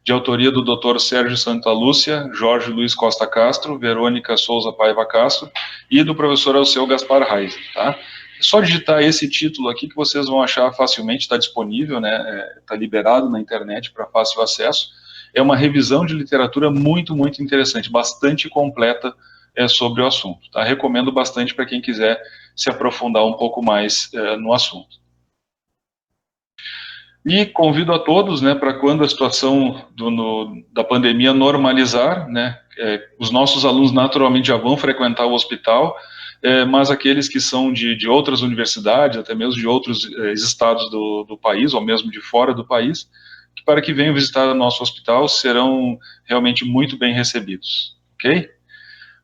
de autoria do Dr. Sérgio Santa Lúcia, Jorge Luiz Costa Castro, Verônica Souza Paiva Castro e do professor Alceu Gaspar Reis, tá? É só digitar esse título aqui que vocês vão achar facilmente, está disponível, né? Está liberado na internet para fácil acesso. É uma revisão de literatura muito, muito interessante, bastante completa sobre o assunto. Tá? Recomendo bastante para quem quiser se aprofundar um pouco mais no assunto. E convido a todos, né, para quando a situação da pandemia normalizar, né, os nossos alunos naturalmente já vão frequentar o hospital, mas aqueles que são de outras universidades, até mesmo de outros estados do país, ou mesmo de fora do país, para que venham visitar o nosso hospital, serão realmente muito bem recebidos, ok?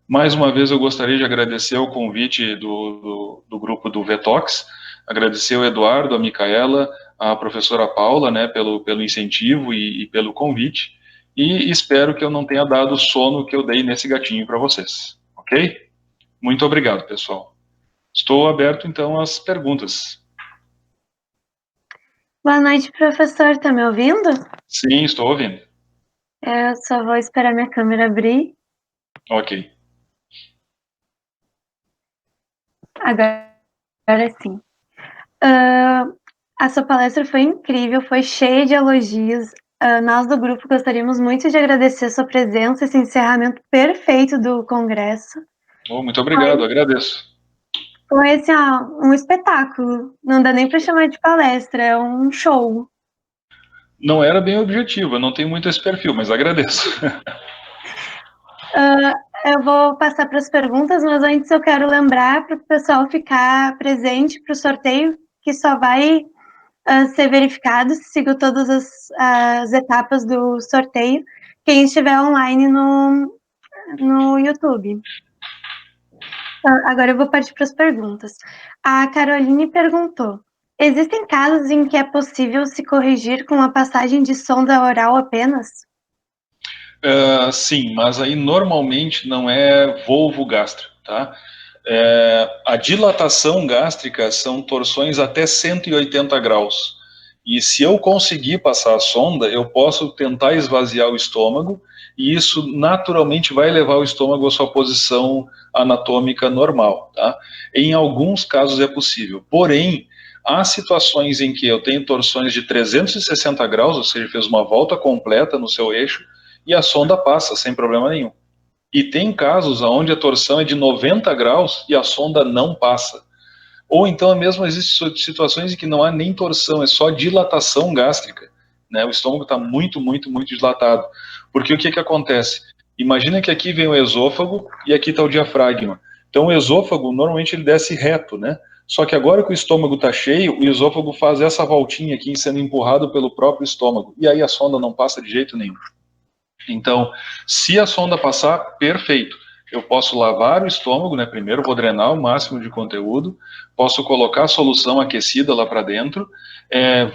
Mais uma vez eu gostaria de agradecer o convite do grupo do Vetox, agradecer ao Eduardo, a Micaela, a professora Paula, né, pelo incentivo e pelo convite, e espero que eu não tenha dado o sono que eu dei nesse gatinho para vocês, ok? Muito obrigado, pessoal. Estou aberto, então, às perguntas. Boa noite, professor. Está me ouvindo? Sim, estou ouvindo. Eu só vou esperar minha câmera abrir. Ok. Agora sim. A sua palestra foi incrível, foi cheia de elogios. Nós do grupo gostaríamos muito de agradecer a sua presença, esse encerramento perfeito do congresso. Muito obrigado, agradeço. Foi assim, um espetáculo. Não dá nem para chamar de palestra, é um show. Não era bem o objetivo, eu não tenho muito esse perfil, mas agradeço. Eu vou passar para as perguntas, mas antes eu quero lembrar para o pessoal ficar presente para o sorteio, que só vai ser verificado se seguiu todas as etapas do sorteio, quem estiver online no YouTube. Agora eu vou partir para as perguntas. A Caroline perguntou: existem casos em que é possível se corrigir com a passagem de sonda oral apenas? Sim, mas aí normalmente não é volvo gástrico, tá? A dilatação gástrica são torções até 180 graus. E se eu conseguir passar a sonda, eu posso tentar esvaziar o estômago, e isso naturalmente vai levar o estômago à sua posição anatômica normal, tá? Em alguns casos é possível. Porém, há situações em que eu tenho torções de 360 graus, ou seja, fez uma volta completa no seu eixo, e a sonda passa sem problema nenhum. E tem casos onde a torção é de 90 graus e a sonda não passa. Ou então mesmo existem situações em que não há nem torção, é só dilatação gástrica. Né? O estômago está muito, muito, muito dilatado. Porque o que, que acontece? Imagina que aqui vem o esôfago e aqui está o diafragma. Então o esôfago normalmente ele desce reto, né? Só que agora que o estômago está cheio, o esôfago faz essa voltinha aqui sendo empurrado pelo próprio estômago. E aí a sonda não passa de jeito nenhum. Então, se a sonda passar, perfeito. Eu posso lavar o estômago, né? Primeiro vou drenar o máximo de conteúdo, posso colocar a solução aquecida lá para dentro,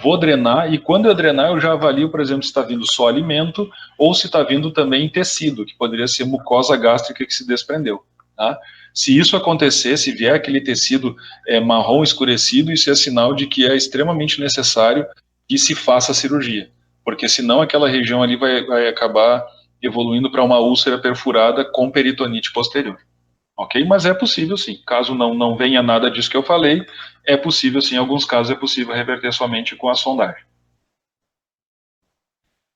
vou drenar, e quando eu drenar eu já avalio, por exemplo, se está vindo só alimento ou se está vindo também tecido, que poderia ser mucosa gástrica que se desprendeu. Tá? Se isso acontecer, se vier aquele tecido marrom escurecido, isso é sinal de que é extremamente necessário que se faça a cirurgia, porque senão aquela região ali vai acabar evoluindo para uma úlcera perfurada com peritonite posterior. Ok? Mas é possível sim. Caso não venha nada disso que eu falei, é possível sim. Em alguns casos é possível reverter somente com a sondagem.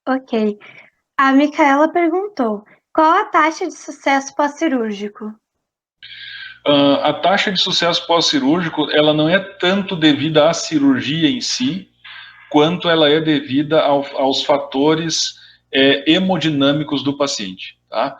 Ok. A Micaela perguntou: qual a taxa de sucesso pós-cirúrgico? A taxa de sucesso pós-cirúrgico, ela não é tanto devida à cirurgia em si, quanto ela é devida aos fatores hemodinâmicos do paciente. Tá?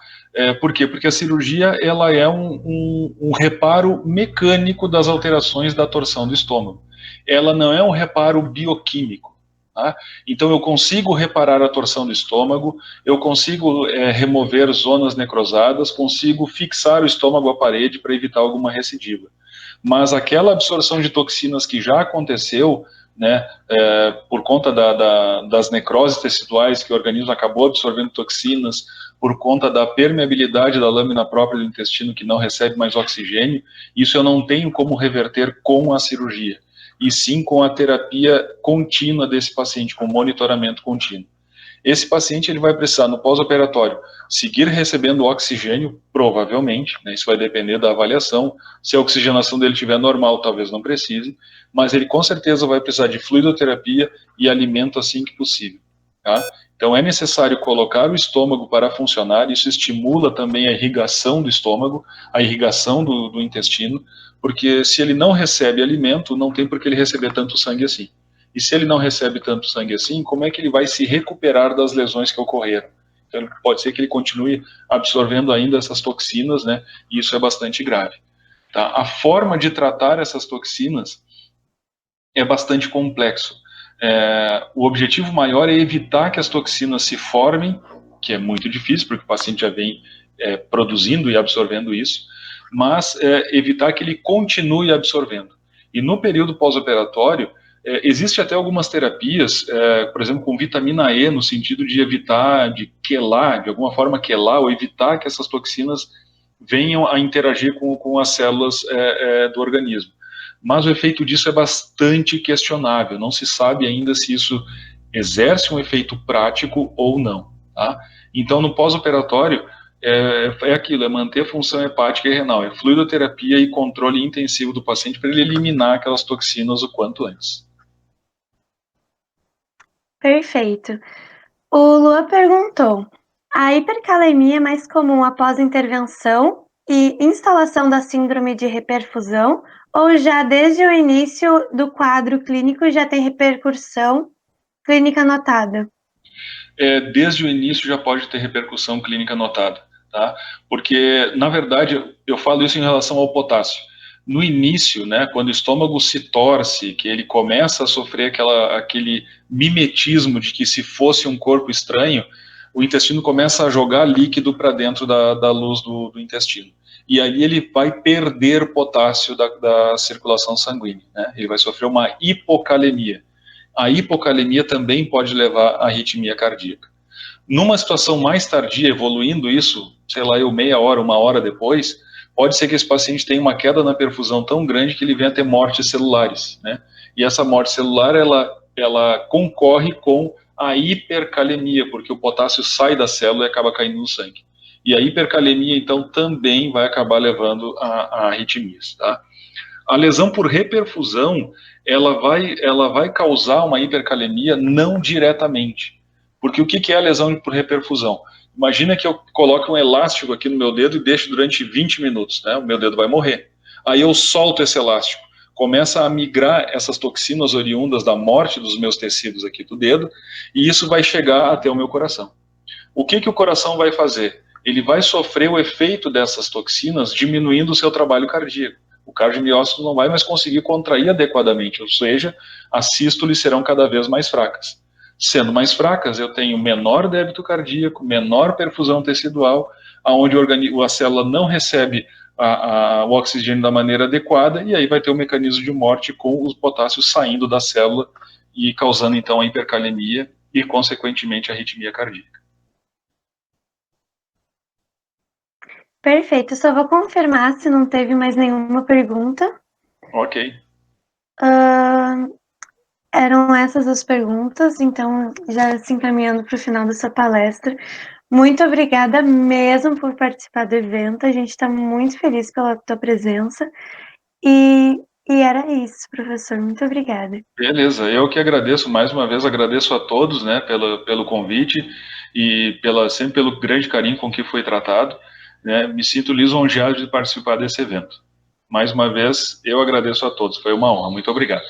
Por quê? Porque a cirurgia ela é um reparo mecânico das alterações da torção do estômago. Ela não é um reparo bioquímico. Tá? Então eu consigo reparar a torção do estômago, eu consigo remover zonas necrosadas, consigo fixar o estômago à parede para evitar alguma recidiva. Mas aquela absorção de toxinas que já aconteceu, né, por conta das necroses teciduais, que o organismo acabou absorvendo toxinas, por conta da permeabilidade da lâmina própria do intestino, que não recebe mais oxigênio, isso eu não tenho como reverter com a cirurgia, e sim com a terapia contínua desse paciente, com monitoramento contínuo. Esse paciente ele vai precisar, no pós-operatório, seguir recebendo oxigênio, provavelmente, né, isso vai depender da avaliação. Se a oxigenação dele estiver normal, talvez não precise, mas ele com certeza vai precisar de fluidoterapia e alimento assim que possível. Tá? Então é necessário colocar o estômago para funcionar, isso estimula também a irrigação do estômago, a irrigação do intestino, porque se ele não recebe alimento, não tem por que ele receber tanto sangue assim. E se ele não recebe tanto sangue assim, como é que ele vai se recuperar das lesões que ocorreram? Então, pode ser que ele continue absorvendo ainda essas toxinas, né? E isso é bastante grave. Tá? A forma de tratar essas toxinas é bastante complexo. O objetivo maior é evitar que as toxinas se formem, que é muito difícil, porque o paciente já vem produzindo e absorvendo isso, mas evitar que ele continue absorvendo. E no período pós-operatório, existe até algumas terapias, por exemplo, com vitamina E, no sentido de evitar, de quelar, de alguma forma quelar, ou evitar que essas toxinas venham a interagir com as células do organismo. Mas o efeito disso é bastante questionável, não se sabe ainda se isso exerce um efeito prático ou não. Tá? Então, no pós-operatório, é aquilo, é manter a função hepática e renal, é fluidoterapia e controle intensivo do paciente para ele eliminar aquelas toxinas o quanto antes. Perfeito. O Lua perguntou: a hipercalemia é mais comum após intervenção e instalação da síndrome de reperfusão ou já desde o início do quadro clínico já tem repercussão clínica notada? Desde o início já pode ter repercussão clínica notada, tá? Porque, na verdade, eu falo isso em relação ao potássio. No início, né, quando o estômago se torce, que ele começa a sofrer aquele mimetismo de que se fosse um corpo estranho, o intestino começa a jogar líquido para dentro da luz do intestino. E aí ele vai perder potássio da circulação sanguínea, né? Ele vai sofrer uma hipocalemia. A hipocalemia também pode levar à arritmia cardíaca. Numa situação mais tardia, evoluindo isso, sei lá, meia hora, uma hora depois, pode ser que esse paciente tenha uma queda na perfusão tão grande que ele venha a ter mortes celulares, né? E essa morte celular, ela concorre com a hipercalemia, porque o potássio sai da célula e acaba caindo no sangue. E a hipercalemia, então, também vai acabar levando a arritmias, tá? A lesão por reperfusão, ela vai causar uma hipercalemia não diretamente. Porque o que é a lesão por reperfusão? Imagina que eu coloque um elástico aqui no meu dedo e deixo durante 20 minutos, né? O meu dedo vai morrer. Aí eu solto esse elástico, começa a migrar essas toxinas oriundas da morte dos meus tecidos aqui do dedo, e isso vai chegar até o meu coração. O que o coração vai fazer? Ele vai sofrer o efeito dessas toxinas, diminuindo o seu trabalho cardíaco. O cardiomiócito não vai mais conseguir contrair adequadamente, ou seja, as sístoles serão cada vez mais fracas. Sendo mais fracas, eu tenho menor débito cardíaco, menor perfusão tecidual, onde a célula não recebe o oxigênio da maneira adequada, e aí vai ter o mecanismo de morte com os potássios saindo da célula e causando então a hipercalemia e, consequentemente, a arritmia cardíaca. Perfeito, eu só vou confirmar se não teve mais nenhuma pergunta. Ok. Eram essas as perguntas, então já se encaminhando para o final dessa palestra. Muito obrigada mesmo por participar do evento, a gente está muito feliz pela tua presença. E era isso, professor, muito obrigada. Beleza, eu que agradeço, mais uma vez agradeço a todos, né, pelo convite e sempre pelo grande carinho com que foi tratado, né, me sinto lisonjeado de participar desse evento. Mais uma vez, eu agradeço a todos, foi uma honra, muito obrigado.